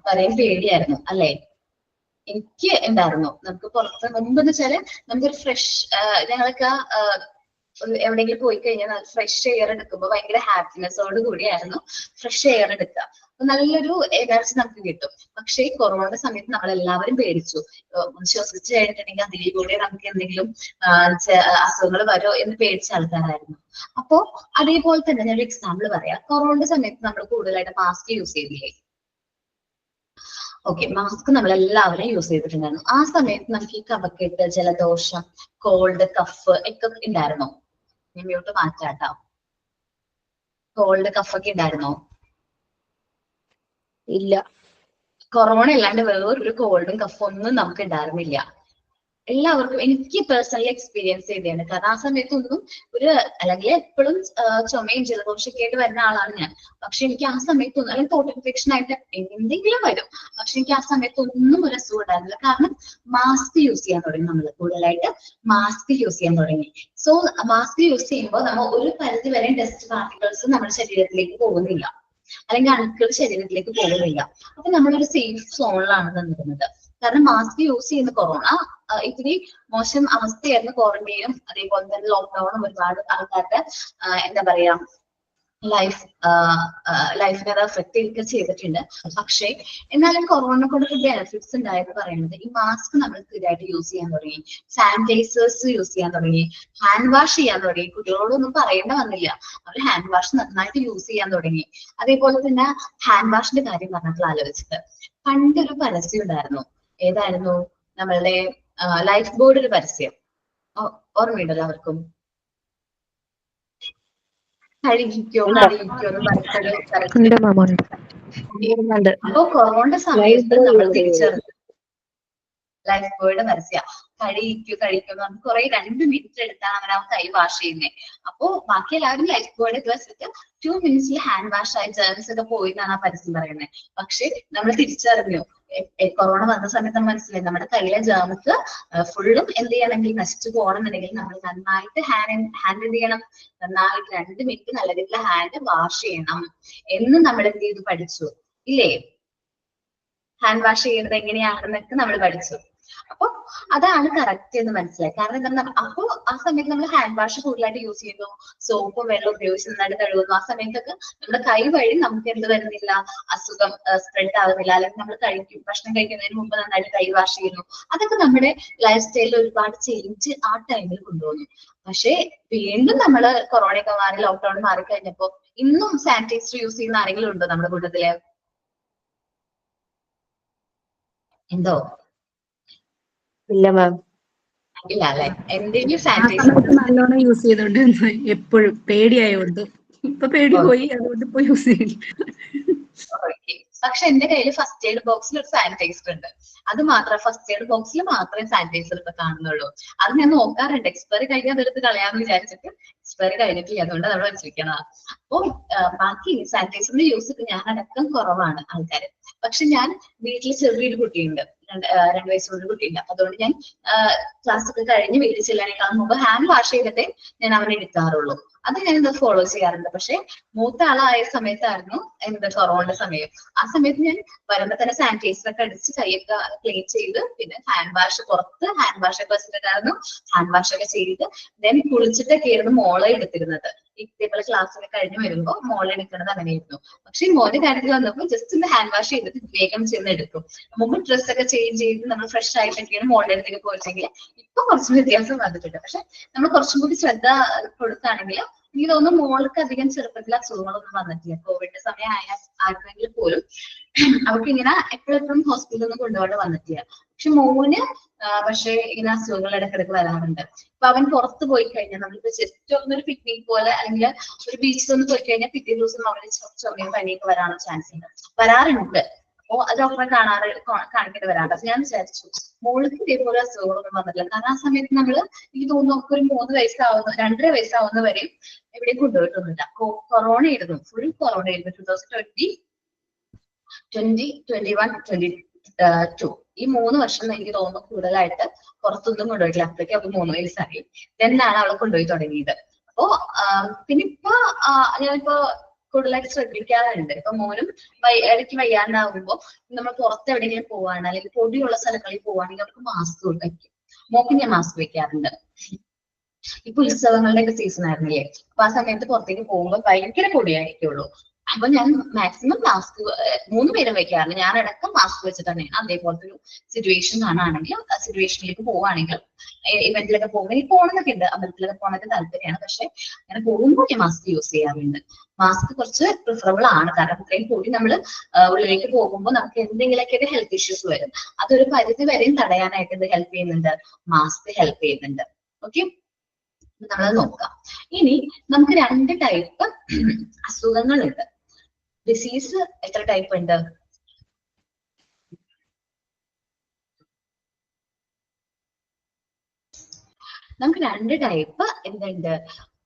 പറയാൻ പേടിയായിരുന്നു അല്ലെ? എനിക്ക് ഉണ്ടായിരുന്നു. നമുക്ക് പുറത്ത് മുമ്പെന്ന് വെച്ചാല് നമുക്കൊരു ഫ്രഷ്, ഞങ്ങളൊക്കെ എവിടെയെങ്കിലും പോയി കഴിഞ്ഞാൽ ഫ്രഷ് എയർ എടുക്കുമ്പോൾ ഭയങ്കര ഹാപ്പിനെസ്സോട് കൂടിയായിരുന്നു ഫ്രഷ് എയർ എടുക്കുക. അപ്പൊ നല്ലൊരു എനർജി നമുക്ക് കിട്ടും. പക്ഷേ കൊറോണയുടെ സമയത്ത് നമ്മൾ എല്ലാവരും പേടിച്ചു, ശ്വസിച്ച് കഴിഞ്ഞിട്ടുണ്ടെങ്കിൽ അതിലൂടെ നമുക്ക് എന്തെങ്കിലും അസുഖങ്ങൾ വരുമോ എന്ന് പേടിച്ച ആൾക്കാരായിരുന്നു. അപ്പോ അതേപോലെ തന്നെ ഞാനൊരു എക്സാമ്പിൾ പറയാം. കൊറോണയുടെ സമയത്ത് നമ്മൾ കൂടുതലായിട്ട് മാസ്ക് യൂസ് ചെയ്തില്ലേ? ഓക്കെ, മാസ്ക് നമ്മൾ എല്ലാവരും യൂസ് ചെയ്തിട്ടുണ്ടായിരുന്നു. ആ സമയത്ത് നമുക്ക് ഈ കഫക്കെട്ട്, ജലദോഷം, കോൾഡ്, കഫ് ഒക്കെ ഉണ്ടായിരുന്നോ? ഞാൻ മ്യൂട്ട് മാറ്റാട്ടോ. കോൾഡ്, കഫൊക്കെ ഉണ്ടായിരുന്നോ? ഇല്ല. കൊറോണ അല്ലാണ്ട് വേറൊരു കോൾഡും കഫും ഒന്നും നമുക്ക് ഉണ്ടായിരുന്നില്ല. എല്ലാവർക്കും, എനിക്ക് പേഴ്സണലി എക്സ്പീരിയൻസ് ചെയ്തതാണ്. കാരണം ആ സമയത്തൊന്നും അല്ലെങ്കിൽ എപ്പോഴും ചുമയും ജലദോഷമൊക്കെ ആയിട്ട് വരുന്ന ആളാണ് ഞാൻ. പക്ഷെ എനിക്ക് ആ സമയത്തൊന്നും, അല്ലെങ്കിൽ തോട്ട് ഇൻഫെക്ഷൻ ആയിട്ട് എന്തെങ്കിലും വരും, പക്ഷെ എനിക്ക് ആ സമയത്തൊന്നും ഒരു അസുഖം ഉണ്ടായിരുന്നില്ല. കാരണം മാസ്ക് യൂസ് ചെയ്യാൻ തുടങ്ങി, നമ്മൾ കൂടുതലായിട്ട് മാസ്ക് യൂസ് ചെയ്യാൻ തുടങ്ങി. സോ മാസ്ക് യൂസ് ചെയ്യുമ്പോൾ നമ്മൾ ഒരു പരിധി വരെ ഡസ്റ്റ് പാർട്ടിക്കിൾസ് നമ്മുടെ ശരീരത്തിലേക്ക് പോകുന്നില്ല, അല്ലെങ്കിൽ അണുക്കൾ ശരീരത്തിലേക്ക് പോകുന്നില്ല. അപ്പൊ നമ്മളൊരു സേഫ് സോണിലാണ് നിന്നിരുന്നത്. കാരണം മാസ്ക് യൂസ് ചെയ്യുന്ന കൊറോണ ഇത്തിരി മോശം അവസ്ഥയായിരുന്നു. ക്വാറന്റൈനും അതേപോലെ തന്നെ ലോക്ക്ഡൌണും ഒരുപാട് ആൾക്കാരുടെ എന്താ പറയാ ലൈഫിനെ അത് അഫക്റ്റ് ചെയ്തിട്ടുണ്ട്. പക്ഷേ എന്നാലും കൊറോണ കൊണ്ട് ബെനിഫിറ്റ്സ് ഉണ്ടായെന്ന് പറയുന്നത് ഈ മാസ്ക് നമ്മൾ സ്ഥിരമായിട്ട് യൂസ് ചെയ്യാൻ തുടങ്ങി, സാനിറ്റൈസേഴ്സ് യൂസ് ചെയ്യാൻ തുടങ്ങി, ഹാൻഡ് വാഷ് ചെയ്യാൻ തുടങ്ങി. കുട്ടികളോടൊന്നും പറയേണ്ട വന്നില്ല, അവർ ഹാൻഡ് വാഷ് നന്നായിട്ട് യൂസ് ചെയ്യാൻ തുടങ്ങി. അതേപോലെ തന്നെ ഹാൻഡ് വാഷിന്റെ കാര്യം പറഞ്ഞപ്പോൾ ആലോചിച്ചത്, പണ്ടൊരു പരസ്യം ഉണ്ടായിരുന്നു. ഏതായിരുന്നു? നമ്മളുടെ ലൈഫ് ബോർഡ് ഒരു പരസ്യം ഓർമ്മയുണ്ടല്ലോ അവർക്കും? കഴുകിക്കോ കഴുകിക്കോ എന്ന് പറഞ്ഞൊരു പരസ്യം. അപ്പൊ കൊറോണ സമയത്ത് നമ്മൾ തിരിച്ചറിഞ്ഞു ലൈഫ് ബോയുടെ പരസ്യം കഴിക്കും നമുക്ക് കുറെ 2 മിനിറ്റ് എടുത്താണ് അവൻ ആ കൈ വാഷ് ചെയ്യുന്നത്. അപ്പോ ബാക്കി എല്ലാവരും ലൈഫ് ബോയുടെ ഇത് വെച്ചിട്ട് 2 മിനിറ്റ്സിൽ ഹാൻഡ് വാഷ് ആയി ജേർമ്സ് ഒക്കെ പോയി എന്നാണ് ആ പരസ്യം പറയുന്നത്. പക്ഷെ നമ്മൾ തിരിച്ചറിഞ്ഞു, കൊറോണ വന്ന സമയത്ത് നമ്മൾ മനസ്സിലായി നമ്മുടെ കയ്യിലെ ജേർമ്സ് ഫുള്ളും എന്ത് ചെയ്യണമെങ്കിൽ നശിച്ചു പോകണമെന്നുണ്ടെങ്കിൽ നമ്മൾ നന്നായിട്ട് ഹാൻഡ് എന്ത് ചെയ്യണം, നന്നായിട്ട് 2 മിനിറ്റ് നല്ല രീതിയിൽ ഹാൻഡ് വാഷ് ചെയ്യണം എന്ന് നമ്മൾ എന്ത് ചെയ്തു പഠിച്ചു ഇല്ലേ? ഹാൻഡ് വാഷ് ചെയ്യുന്നത് എങ്ങനെയാണെന്നൊക്കെ നമ്മൾ പഠിച്ചു. അപ്പൊ അതാണ് കറക്റ്റ് എന്ന് മനസ്സിലായി. കാരണം എന്താണ്, അപ്പോ ആ സമയത്ത് നമ്മൾ ഹാൻഡ് വാഷ് കൂടുതലായിട്ട് യൂസ് ചെയ്യുന്നു, സോപ്പും വെള്ളം ഉപയോഗിച്ച് നന്നായിട്ട് കഴുകുന്നു. ആ സമയത്തൊക്കെ നമ്മുടെ കൈ വഴി നമുക്ക് എന്ത് വരുന്നില്ല, അസുഖം സ്പ്രെഡ് ആകുന്നില്ല. അല്ലെങ്കിൽ നമ്മൾ ഭക്ഷണം കഴിക്കുന്നതിന് മുമ്പ് നന്നായിട്ട് കൈ വാഷ് ചെയ്യുന്നു. അതൊക്കെ നമ്മുടെ ലൈഫ് സ്റ്റൈലിൽ ഒരുപാട് ചേഞ്ച് ആ ടൈമിൽ കൊണ്ടുവന്നു. പക്ഷെ വീണ്ടും നമ്മള് കൊറോണയൊക്കെ മാറി ലോക്ക്ഡൌൺ മാറി കഴിഞ്ഞപ്പോ ഇന്നും സാനിറ്റൈസർ യൂസ് ചെയ്യുന്ന ആരെങ്കിലും ഉണ്ടോ നമ്മുടെ കൂട്ടത്തില്? എന്തോ ഇല്ല മാം. ഇല്ല അല്ലെ? എന്തെങ്കിലും ആ സാനിറ്റൈസർ സമയത്ത് നല്ലോണം യൂസ് ചെയ്തോണ്ടിരുന്നു, എപ്പോഴും പേടിയായോണ്ട്. ഇപ്പൊ പേടി പോയി, അതുകൊണ്ട് ഇപ്പൊ യൂസ് ചെയ്യില്ല. പക്ഷെ എന്റെ കയ്യിൽ ഫസ്റ്റ് എയ്ഡ് ബോക്സിൽ ഒരു സാനിറ്റൈസർ ഉണ്ട്. അത് മാത്രം ഫസ്റ്റ് എയ്ഡ് ബോക്സിൽ മാത്രമേ സാനിറ്റൈസർ ഇപ്പൊ കാണുന്നുള്ളൂ. അത് ഞാൻ നോക്കാറുണ്ട്, എക്സ്പയറി കഴിഞ്ഞാൽ അതെടുത്ത് കളയാന്ന് വിചാരിച്ചിട്ട് എക്സ്പയറി കഴിഞ്ഞിട്ടില്ല, അതുകൊണ്ട് അവിടെ വെച്ചിരിക്കണം. അപ്പൊ ബാക്കി സാനിറ്റൈസറിന്റെ യൂസ് ഞാൻ അടക്കം കുറവാണ് ആൾക്കാര്. പക്ഷെ ഞാൻ വീട്ടിൽ ചെറിയൊരു കുട്ടിയുണ്ട്, 2 വയസ്സുള്ള കുട്ടിയുണ്ട്. അതുകൊണ്ട് ഞാൻ ക്ലാസ് ഒക്കെ കഴിഞ്ഞ് വീട്ടിൽ ചെല്ലാനേക്കാൾ മുമ്പ് ഹാൻഡ് വാഷ് ചെയ്തിട്ടേ ഞാൻ അവനെ എടുക്കാറുള്ളൂ. അത് ഞാൻ ഇത് ഫോളോ ചെയ്യാറുണ്ട്. പക്ഷെ മൂത്ത ആളായ സമയത്തായിരുന്നു കൊറോണ സമയം. ആ സമയത്ത് ഞാൻ വരുമ്പോ തന്നെ സാനിറ്റൈസർ ഒക്കെ അടിച്ച് കൈയൊക്കെ ക്ലീൻ ചെയ്ത്, പിന്നെ ഹാൻഡ് വാഷ് പുറത്ത് ഹാൻഡ് വാഷ് ഒക്കെ വെച്ചിട്ടുണ്ടായിരുന്നു. ഹാൻഡ് വാഷ് ഒക്കെ ചെയ്ത് ദെൻ കുളിച്ചിട്ടൊക്കെ ആയിരുന്നു മോളെ എടുത്തിരുന്നത്. ഇതേപോലെ ക്ലാസ് ഒക്കെ കഴിഞ്ഞ് വരുമ്പോ മോളെ എടുക്കുന്നത് അങ്ങനെയായിരുന്നു. പക്ഷെ മോന്റെ കാര്യത്തിൽ വന്നപ്പോൾ ജസ്റ്റ് ഒന്ന് ഹാൻഡ് വാഷ് ചെയ്തിട്ട് വേഗം ചെന്ന് എടുക്കും. മുമ്പ് ഡ്രസ് ഒക്കെ ചേഞ്ച് ചെയ്ത് നമ്മൾ ഫ്രഷ് ആയിട്ടൊക്കെയാണ് മോളുടെ അടുത്തേക്ക് പോയിട്ടെങ്കിൽ ഇപ്പൊ കുറച്ച് വ്യത്യാസം വന്നിട്ടുണ്ട്. പക്ഷെ നമ്മൾ കുറച്ചും കൂടി ശ്രദ്ധ കൊടുക്കുകയാണെങ്കിൽ എനിക്ക് തോന്നുന്നു മോൾക്ക് അധികം ചെറുപ്പത്തിൽ അസുഖങ്ങളൊന്നും വന്നിട്ടില്ല. കോവിഡ് സമയം ആയിരുന്നെങ്കിൽ പോലും അവർക്ക് ഇങ്ങനെ എപ്പോഴെപ്പോഴും ഹോസ്പിറ്റലിൽ ഒന്നും കൊണ്ടുപോകാൻ വന്നിട്ടില്ല. പക്ഷെ മോന് പക്ഷെ ഇങ്ങനെ അസുഖങ്ങൾ ഇടക്കിടക്ക് വരാറുണ്ട്. അപ്പൊ അവൻ പുറത്ത് പോയി കഴിഞ്ഞാൽ നമ്മളിപ്പോ ജസ്റ്റ് ഒന്നൊരു പിക്നിക് പോലെ അല്ലെങ്കിൽ ഒരു ബീച്ചിൽ ഒന്ന് പോയി കഴിഞ്ഞാൽ പിറ്റേ ദിവസം അവന് ചുമയും പനിയൊക്കെ വരാനുള്ള ചാൻസ് വരാറുണ്ട്. അപ്പോ അത് ഡോക്ടറെ കാണിക്കേണ്ടി വരാറുണ്ട്. അപ്പൊ ഞാൻ വിചാരിച്ചു മോൾക്ക് ഇതേപോലെ അസുഖങ്ങളൊന്നും വന്നിട്ടില്ല. കാരണം ആ സമയത്ത് നമ്മള് എനിക്ക് തോന്നുന്നു നമുക്ക് ഒരു 3 വയസ്സാവുന്ന 2.5 വയസ്സാവുന്ന വരെയും എവിടെയും കൊണ്ടുപോയിട്ടൊന്നുമില്ല. കൊറോണ ആയിരുന്നു, ഫുൾ കൊറോണ ആയിരുന്നു. 2020, 2021, 2022 ഈ 3 വർഷം എനിക്ക് തോന്നുന്നു കൂടുതലായിട്ട് പുറത്തൊന്നും കൊണ്ടുപോയിട്ടില്ല. അപ്പോഴേക്കും അവൾക്ക് 3 വയസ്സായി. എന്നാണ് അവളെ കൊണ്ടുപോയി തുടങ്ങിയത്. അപ്പോ പിന്നെ ഇപ്പൊ ഞാനിപ്പോ കൂടുതലായിട്ട് ശ്രദ്ധിക്കാറുണ്ട്. ഇപ്പൊ മോനും ഇടയ്ക്ക് വയ്യാണ്ടാകുമ്പോ നമ്മൾ പുറത്ത് എവിടെയെങ്കിലും പോവാണ് അല്ലെങ്കിൽ പൊടിയുള്ള സ്ഥലങ്ങളിൽ പോവാണെങ്കിൽ അവർക്ക് മാസ്ക് വയ്ക്കും. മോക്ക് ഞാൻ മാസ്ക് വെക്കാറുണ്ട്. ഇപ്പൊ ഉത്സവങ്ങളുടെ ഒക്കെ സീസൺ ആയിരുന്നില്ലേ, അപ്പൊ ആ സമയത്ത് പുറത്തേക്ക് പോകുമ്പോൾ ഭയങ്കര പൊടിയായിരിക്കുള്ളൂ. അപ്പൊ ഞാൻ മാക്സിമം മാസ്ക് 3 പേരും വെക്കാറുണ്ട്. ഞാൻ അടക്കം മാസ്ക് വെച്ചിട്ടാണ്. അതേപോലത്തെ ഒരു സിറ്റുവേഷൻ ആണെങ്കിൽ സിറ്റുവേഷനിലേക്ക് പോവുകയാണെങ്കിൽ ഇവന്റിലൊക്കെ പോകുമ്പോൾ എനിക്ക് പോകണമെന്നൊക്കെ ഉണ്ട്, അമ്പലത്തിലൊക്കെ പോകാനൊക്കെ താല്പര്യമാണ്. പക്ഷെ അങ്ങനെ പോകുമ്പോൾ ഞാൻ മാസ്ക് യൂസ് ചെയ്യാറുണ്ട്. മാസ്ക് കുറച്ച് പ്രിഫറബിൾ ആണ്. കാരണം ഇത്രയും കൂടി നമ്മൾ ഉള്ളിലേക്ക് പോകുമ്പോൾ നമുക്ക് എന്തെങ്കിലുമൊക്കെ ഹെൽത്ത് ഇഷ്യൂസ് വരും. അതൊരു പരിധി വരെയും തടയാനായിട്ട് ഇത് ഹെൽപ്പ് ചെയ്യുന്നുണ്ട്, മാസ്ക് ഹെൽപ്പ് ചെയ്യുന്നുണ്ട്. ഓക്കെ, നമ്മളത് നോക്കാം. ഇനി നമുക്ക് 2 ടൈപ്പ് അസുഖങ്ങളുണ്ട്. ഡിസീസ് എത്ര ടൈപ്പ് ഉണ്ട്? നമുക്ക് 2 ടൈപ്പ് എന്തുണ്ട്,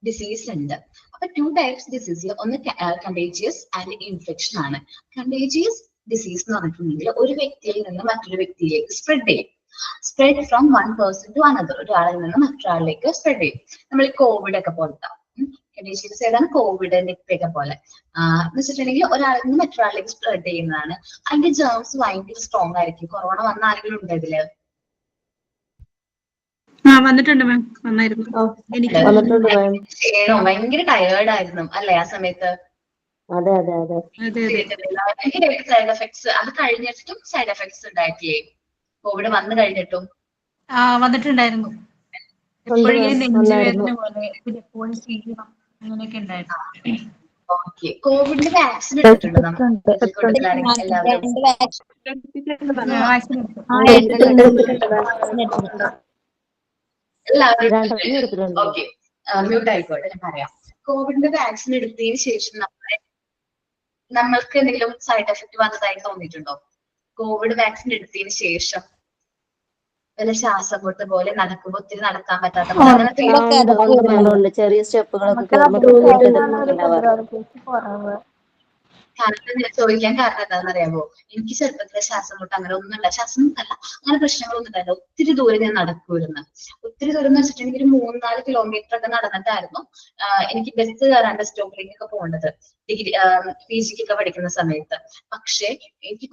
ഡിസീസ് ഉണ്ട്. അപ്പൊ 2 ടൈപ്സ് ഡിസീസിൽ ഒന്ന് കണ്ടേജിയസ് ആൻഡ് ഇൻഫെക്ഷൻ ആണ്. കണ്ടേജിയസ് ഡിസീസ് എന്ന് പറഞ്ഞിട്ടുണ്ടെങ്കിൽ ഒരു വ്യക്തിയിൽ നിന്ന് മറ്റൊരു വ്യക്തിയിലേക്ക് സ്പ്രെഡ് ചെയ്യും. Spread from one person to another, ഒരാളിൽ നിന്ന് മറ്റൊരാളിലേക്ക് സ്പ്രെഡ് ചെയ്യും. നമ്മൾ ഈ കോവിഡ് ഒക്കെ പോലത്തെ കണ്ടീഷൻസ് ഏതാണ്, കോവിഡ്, നിപ്പയൊക്കെ പോലെ എന്ന് വെച്ചിട്ടുണ്ടെങ്കിൽ ഒരാളിൽ നിന്ന് മറ്റൊരാളിലേക്ക് സ്പ്രെഡ് ചെയ്യുന്നതാണ്. അതിന്റെ ജേംസ് ഭയങ്കര സ്ട്രോങ് ആയിരിക്കും. കൊറോണ വന്ന ആരെങ്കിലും ഉണ്ട് ഇതില്? വന്നിട്ടുണ്ട് മാം, വന്നായിരുന്നു. എനിക്ക് വന്നിട്ടുണ്ട് മാം. ഭയങ്കര ടയേർഡ് ആയിരുന്നു അല്ലെ ആ സമയത്ത്? അതെ അതെ അതെ. സൈഡ് എഫക്ട്സ് അത് കഴിഞ്ഞിട്ടും സൈഡ് എഫക്ട്സ് ഉണ്ടായിട്ടില്ലേ കോവിഡ് വന്നു കഴിഞ്ഞിട്ടും? വന്നിട്ടുണ്ടായിരുന്നു. എപ്പോഴും നെഞ്ചുവേദന പോലെ, പിന്നെ എപ്പോഴും ക്ഷീണം, അങ്ങനെയൊക്കെ ഉണ്ടായിരുന്നു. ഓക്കെ, കോവിഡിന്റെ വാക്സിൻ എടുത്തിട്ടുണ്ടോ നമ്മൾ എല്ലാവരും? എല്ലാവരും ഓക്കെ, മ്യൂട്ട് ആയിക്കോട്ടെ, ഞാൻ പറയാം. കോവിഡിന്റെ വാക്സിൻ എടുത്തതിന് ശേഷം നമ്മൾക്ക് എന്തെങ്കിലും സൈഡ് എഫക്ട് വന്നതായി തോന്നിയിട്ടുണ്ടോ? കോവിഡ് വാക്സിൻ എടുത്തതിന് ശേഷം വല്ല ശ്വാസം മുട്ട് പോലെ നടക്കുമ്പോ ഒത്തിരി നടക്കാൻ പറ്റാത്ത പോലെ അങ്ങനത്തെ ഉണ്ട് ചെറിയ സ്റ്റെപ്പുകളൊക്കെ കയറുമ്പോൾ കുട്ടികൾക്ക് ഇതൊക്കെ ഉണ്ടാവാറ്. കാരണം ഞാൻ ചോദിക്കാൻ കാരണം എന്താണെന്ന് അറിയാമോ, എനിക്ക് ചെറുപ്പത്തിലെ ശ്വാസം മുട്ട് അങ്ങനെ ഒന്നും ഇല്ല, ശ്വാസം മുട്ടല്ല അങ്ങനെ പ്രശ്നങ്ങളൊന്നും ഉണ്ടായില്ല. ഒത്തിരി ദൂരം ഞാൻ നടക്കുമായിരുന്നു. ഒത്തിരി ദൂരം എന്ന് വെച്ചിട്ടുണ്ടെങ്കിൽ ഒരു 3-4 കിലോമീറ്റർ ഒക്കെ നടന്നിട്ടായിരുന്നു എനിക്ക് ബസ് കയറാണ്ട് സ്റ്റോപ്പിലേക്കൊക്കെ പോകേണ്ടത് ഡിഗ്രി PG ഒക്കെ പഠിക്കുന്ന സമയത്ത്. പക്ഷേ എനിക്ക്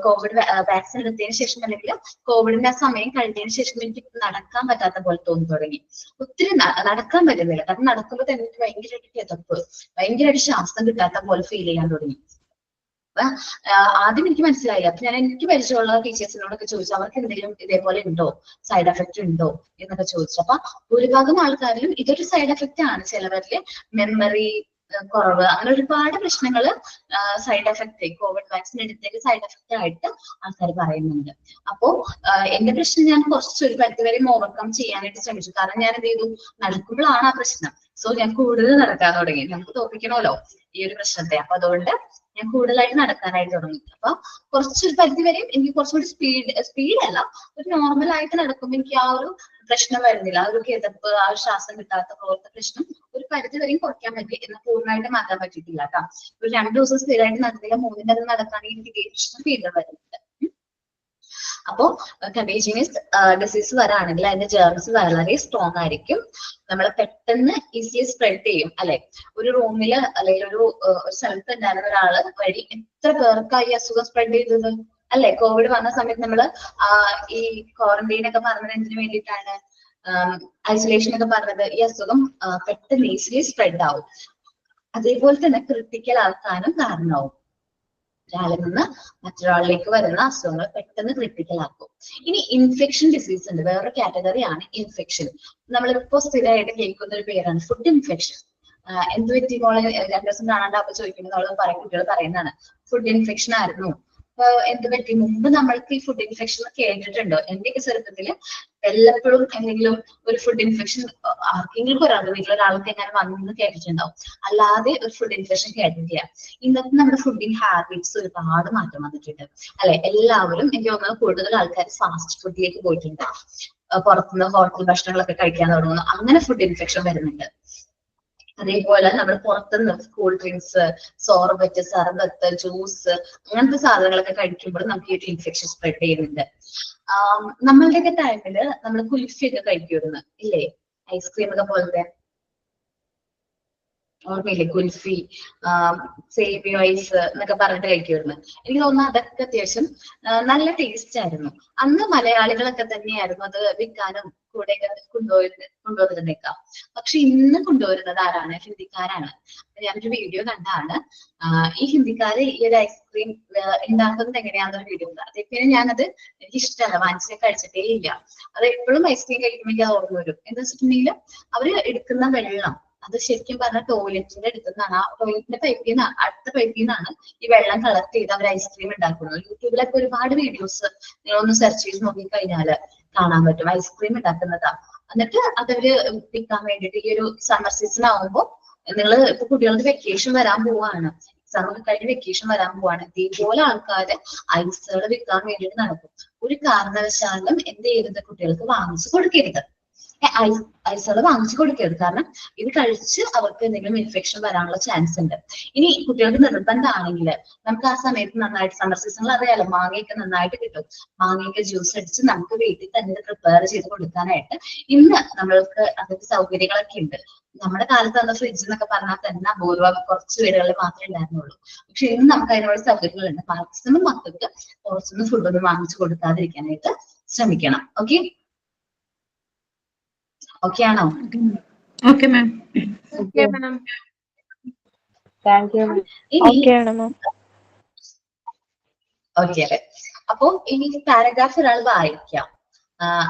കോവിഡ് വാക്സിൻ എടുത്തതിന് ശേഷം അല്ലെങ്കിൽ കോവിഡിന്റെ ആ സമയം കഴിഞ്ഞതിന് ശേഷം എനിക്ക് നടക്കാൻ പറ്റാത്ത പോലെ തോന്നി തുടങ്ങി. ഒത്തിരി നടക്കാൻ പറ്റുന്നില്ല, കാരണം നടക്കുമ്പോൾ തന്നെ എനിക്ക് ഭയങ്കരമായിട്ട് കിതപ്പ്, ഭയങ്കരമായിട്ട് ശ്വാസം കിട്ടാത്ത പോലെ ഫീൽ ചെയ്യാൻ തുടങ്ങി. അപ്പൊ ആദ്യം എനിക്ക് മനസ്സിലായില്ല. അപ്പൊ ഞാൻ എനിക്ക് പരിചയമുള്ള ടീച്ചേഴ്സിനോടൊക്കെ ചോദിച്ചു അവർക്ക് എന്തെങ്കിലും ഇതേപോലെ ഉണ്ടോ, സൈഡ് എഫക്ട് ഉണ്ടോ എന്നൊക്കെ ചോദിച്ചു. അപ്പൊ ഭൂരിഭാഗം ആൾക്കാരിലും ഇതൊരു സൈഡ് എഫക്റ്റ് ആണ്. ചിലവരില് മെമ്മറി കുറവ്, അങ്ങനെ ഒരുപാട് പ്രശ്നങ്ങള് സൈഡ് എഫക്ട് കോവിഡ് വാക്സിൻ എടുത്തേക്ക് സൈഡ് എഫക്റ്റ് ആയിട്ട് ആൾക്കാർ പറയുന്നുണ്ട്. അപ്പോ എന്റെ പ്രശ്നം ഞാൻ കുറച്ചൊരു പരിധിവരെയും ഓവർകം ചെയ്യാനായിട്ട് ശ്രമിച്ചു. കാരണം ഞാൻ എന്ത് ചെയ്തു, നടക്കുമ്പോഴാണ് ആ പ്രശ്നം. സോ ഞാൻ കൂടുതൽ നടക്കാൻ തുടങ്ങി. നമുക്ക് തോപ്പിക്കണമല്ലോ ഈ ഒരു പ്രശ്നത്തെ. അപ്പൊ അതുകൊണ്ട് ഞാൻ കൂടുതലായിട്ട് നടക്കാനായിട്ട് തുടങ്ങി. അപ്പൊ കുറച്ചൊരു പരിധി വരെയും എനിക്ക് കുറച്ചുകൂടി സ്പീഡല്ല, ഒരു നോർമൽ ആയിട്ട് നടക്കുമ്പോൾ എനിക്ക് ആ ഒരു പ്രശ്നം വരുന്നില്ല. ആ ഒരു കിതപ്പ്, ആ ഒരു ശ്വാസം കിട്ടാത്ത പോലത്തെ പ്രശ്നം ഒരു പരിധി വരെയും കുറയ്ക്കാൻ പറ്റി. എന്നാൽ പൂർണ്ണമായിട്ട് മാറ്റാൻ പറ്റിയിട്ടില്ല കേട്ടോ. ഒരു 2 ദിവസം സ്ഥിരമായിട്ട് നടന്നില്ല, 3 ദിവസം നടക്കുകയാണെങ്കിൽ എനിക്ക് ഇതേ പ്രശ്നം വീണ്ടും വരുന്നുണ്ട്. അപ്പോ കണ്ടീജിയസ് ഡിസീസ് വരാണെങ്കിൽ അതിന്റെ ജേർമ്സ് വളരെ സ്ട്രോങ് ആയിരിക്കും. നമ്മൾ പെട്ടെന്ന് ഈസിലി സ്പ്രെഡ് ചെയ്യും അല്ലെ. ഒരു റൂമില് അല്ലെങ്കിൽ ഒരു സ്ഥലത്ത് ഉണ്ടായിരുന്ന ഒരാള് വഴി എത്ര പേർക്കായി അസുഖം സ്പ്രെഡ് ചെയ്തത് അല്ലെ. കോവിഡ് വന്ന സമയത്ത് നമ്മള് ഈ ക്വാറന്റൈൻ ഒക്കെ പറഞ്ഞത് എന്തിനു വേണ്ടിയിട്ടാണ്, ഐസൊലേഷൻ ഒക്കെ പറഞ്ഞത് ഈ അസുഖം പെട്ടെന്ന് ഈസിലി സ്പ്രെഡ് ആവും. അതേപോലെ തന്നെ ക്രിട്ടിക്കൽ ആക്കാനും കാരണമാവും. ഒരാളിൽ നിന്ന് മറ്റൊരാളിലേക്ക് വരുന്ന അസുഖങ്ങൾ പെട്ടെന്ന് ക്രിട്ടിക്കൽ ആക്കും. ഇനി ഇൻഫെക്ഷൻ ഡിസീസ് ഉണ്ട്, വേറൊരു കാറ്റഗറിയാണ് ഇൻഫെക്ഷൻ. നമ്മളിപ്പോ സ്ഥിരമായിട്ട് കേൾക്കുന്ന ഒരു പേരാണ് ഫുഡ് ഇൻഫെക്ഷൻ. എന്ത് പറ്റി മോളെ 2 ദിവസം കാണാണ്ടാവുമ്പോ ചോദിക്കുന്നത് അവള് പറയും, കുട്ടികൾ പറയുന്നതാണ് ഫുഡ് ഇൻഫെക്ഷൻ ആയിരുന്നു. എന്ത് പറ്റി, മുമ്പ് നമ്മൾക്ക് ഈ ഫുഡ് ഇൻഫെക്ഷൻ കേട്ടിട്ടുണ്ടോ? എന്റെയൊക്കെ ചെറുപ്പത്തില് എല്ലപ്പോഴും എന്തെങ്കിലും ഒരു ഫുഡ് ഇൻഫെക്ഷൻ ആർക്കെങ്കിലും ഒരാൾക്ക് വീട്ടിലൊരാൾക്ക് എങ്ങനെ വന്നു കേട്ടിട്ടുണ്ടാവും, അല്ലാതെ ഒരു ഫുഡ് ഇൻഫെക്ഷൻ കേട്ടിട്ടില്ല. ഇന്നത്തെ നമ്മുടെ ഫുഡിങ് ഹാബിറ്റ്സ് ഒരുപാട് മാറ്റം വന്നിട്ടുണ്ട് അല്ലെ. എല്ലാവരും എനിക്ക് തോന്നുന്നത് കൂടുതൽ ആൾക്കാർ ഫാസ്റ്റ് ഫുഡിലേക്ക് പോയിട്ടുണ്ട്, പുറത്തുനിന്ന് ഹോട്ടൽ ഭക്ഷണങ്ങളൊക്കെ കഴിക്കാൻ തുടങ്ങുന്നു, അങ്ങനെ ഫുഡ് ഇൻഫെക്ഷൻ വരുന്നുണ്ട്. അതേപോലെ നമ്മൾ പുറത്തുനിന്ന് കൂൾ ഡ്രിങ്ക്സ്, സോർബറ്റ്, സർബത്ത്, ജ്യൂസ് അങ്ങനത്തെ സാധനങ്ങളൊക്കെ കഴിക്കുമ്പോൾ നമുക്ക് ഈ ഇൻഫെക്ഷൻ സ്പ്രെഡ് ചെയ്യുന്നുണ്ട്. നമ്മളുടെയൊക്കെ ടൈമില് നമ്മൾ കുൽഫിയൊക്കെ കഴിക്കുമായിരുന്നു ഇല്ലേ, ഐസ്ക്രീം ഒക്കെ പോലത്തെ ഓർമ്മയില്ലേ, കുൽഫി, സേമിയ ഐസ് എന്നൊക്കെ പറഞ്ഞിട്ട് കഴിക്കുമായിരുന്നു. എനിക്ക് തോന്നുന്നു അതൊക്കെ അത്യാവശ്യം നല്ല ടേസ്റ്റ് ആയിരുന്നു. അന്ന് മലയാളികളൊക്കെ തന്നെയായിരുന്നു അത് വിൽക്കാനും കൂടെയൊക്കെ കൊണ്ടുവന്നിരുന്നേക്കാം. പക്ഷെ ഇന്ന് കൊണ്ടുവരുന്നത് ആരാണ്? ഹിന്ദിക്കാരാണ്. ഞാനൊരു വീഡിയോ കണ്ടാണ് ഈ ഹിന്ദിക്കാര് ഈ ഒരു ഐസ്ക്രീം ഉണ്ടാക്കുന്നത് എങ്ങനെയാണെന്നൊരു വീഡിയോ ഉണ്ട്. അതേപോലെ ഞാനത് എനിക്ക് ഇഷ്ടമല്ല, വാങ്ങിച്ച് കഴിച്ചിട്ടേ ഇല്ല. അത് എപ്പോഴും ഐസ്ക്രീം കഴിക്കുമ്പോൾ എനിക്ക് അത് ഓർമ്മ വരും. എന്താ വെച്ചിട്ടുണ്ടെങ്കിൽ അവര് എടുക്കുന്ന വെള്ളം അത് ശരിക്കും പറഞ്ഞ ടോയ്ലറ്റിന്റെ അടുത്തുനിന്നാണ്, ആ ടോയ്ലറ്റിന്റെ പൈപ്പിൽ നിന്ന് അടുത്ത പൈപ്പിൽ നിന്നാണ് ഈ വെള്ളം കളക്ട് ചെയ്ത് അവർ ഐസ്ക്രീം ഉണ്ടാക്കുന്നത്. യൂട്യൂബിലൊക്കെ ഒരുപാട് വീഡിയോസ് നിങ്ങളൊന്ന് സെർച്ച് ചെയ്ത് നോക്കി കഴിഞ്ഞാല് കാണാൻ പറ്റും, ഐസ്ക്രീം ഉണ്ടാക്കുന്നതാ. എന്നിട്ട് അതവര് വിൽക്കാൻ വേണ്ടിയിട്ട് ഈ ഒരു സമ്മർ സീസൺ ആവുമ്പോൾ നിങ്ങൾ ഇപ്പൊ കുട്ടികൾക്ക് വെക്കേഷൻ വരാൻ പോവാണ്, എക്സാം ഒക്കെ കഴിഞ്ഞ് വെക്കേഷൻ വരാൻ പോവാണ്, ഇതേപോലെ ആൾക്കാര് ഐസുകൾ വിൽക്കാൻ വേണ്ടിയിട്ട് നടക്കും. ഒരു കാരണവശാലും എന്ത് ചെയ്യരുത്, കുട്ടികൾക്ക് വാങ്ങിച്ചു കൊടുക്കരുത്, ഐസുകൾ വാങ്ങിച്ചു കൊടുക്കരുത്. കാരണം ഇത് കഴിച്ച് അവർക്ക് എന്തെങ്കിലും ഇൻഫെക്ഷൻ വരാനുള്ള ചാൻസ് ഉണ്ട്. ഇനി കുട്ടികൾക്ക് നിർബന്ധമാണെങ്കിൽ നമുക്ക് ആ സമയത്ത് നന്നായിട്ട് സമ്മർ സീസണിൽ അറിയാലോ മാങ്ങയൊക്കെ നന്നായിട്ട് കിട്ടും, മാങ്ങയൊക്കെ ജ്യൂസ് അടിച്ച് നമുക്ക് വീട്ടിൽ തന്നെ പ്രിപ്പയർ ചെയ്ത് കൊടുക്കാനായിട്ട് ഇന്ന് നമ്മൾക്ക് അതിന്റെ സൗകര്യങ്ങളൊക്കെ ഉണ്ട്. നമ്മുടെ കാലത്ത് അന്ന് ഫ്രിഡ്ജ് എന്നൊക്കെ പറഞ്ഞാൽ തന്നെ അപൂർവം കുറച്ച് വീടുകളിൽ മാത്രമേ ഉണ്ടായിരുന്നുള്ളൂ. പക്ഷെ ഇന്ന് നമുക്ക് അതിനുള്ള സൗകര്യങ്ങളുണ്ട്. മാക്സിമം മക്കൾക്ക് പുറത്തുനിന്ന് ഫുഡൊന്നും വാങ്ങിച്ചു കൊടുക്കാതിരിക്കാനായിട്ട് ശ്രമിക്കണം. ഓക്കെ, ഓക്കെ ആണോ? Okay ma'am. Thank U. Okay അല്ലെ. അപ്പൊ ഇനി പാരഗ്രാഫ് ഒരാൾ വായിക്കാം,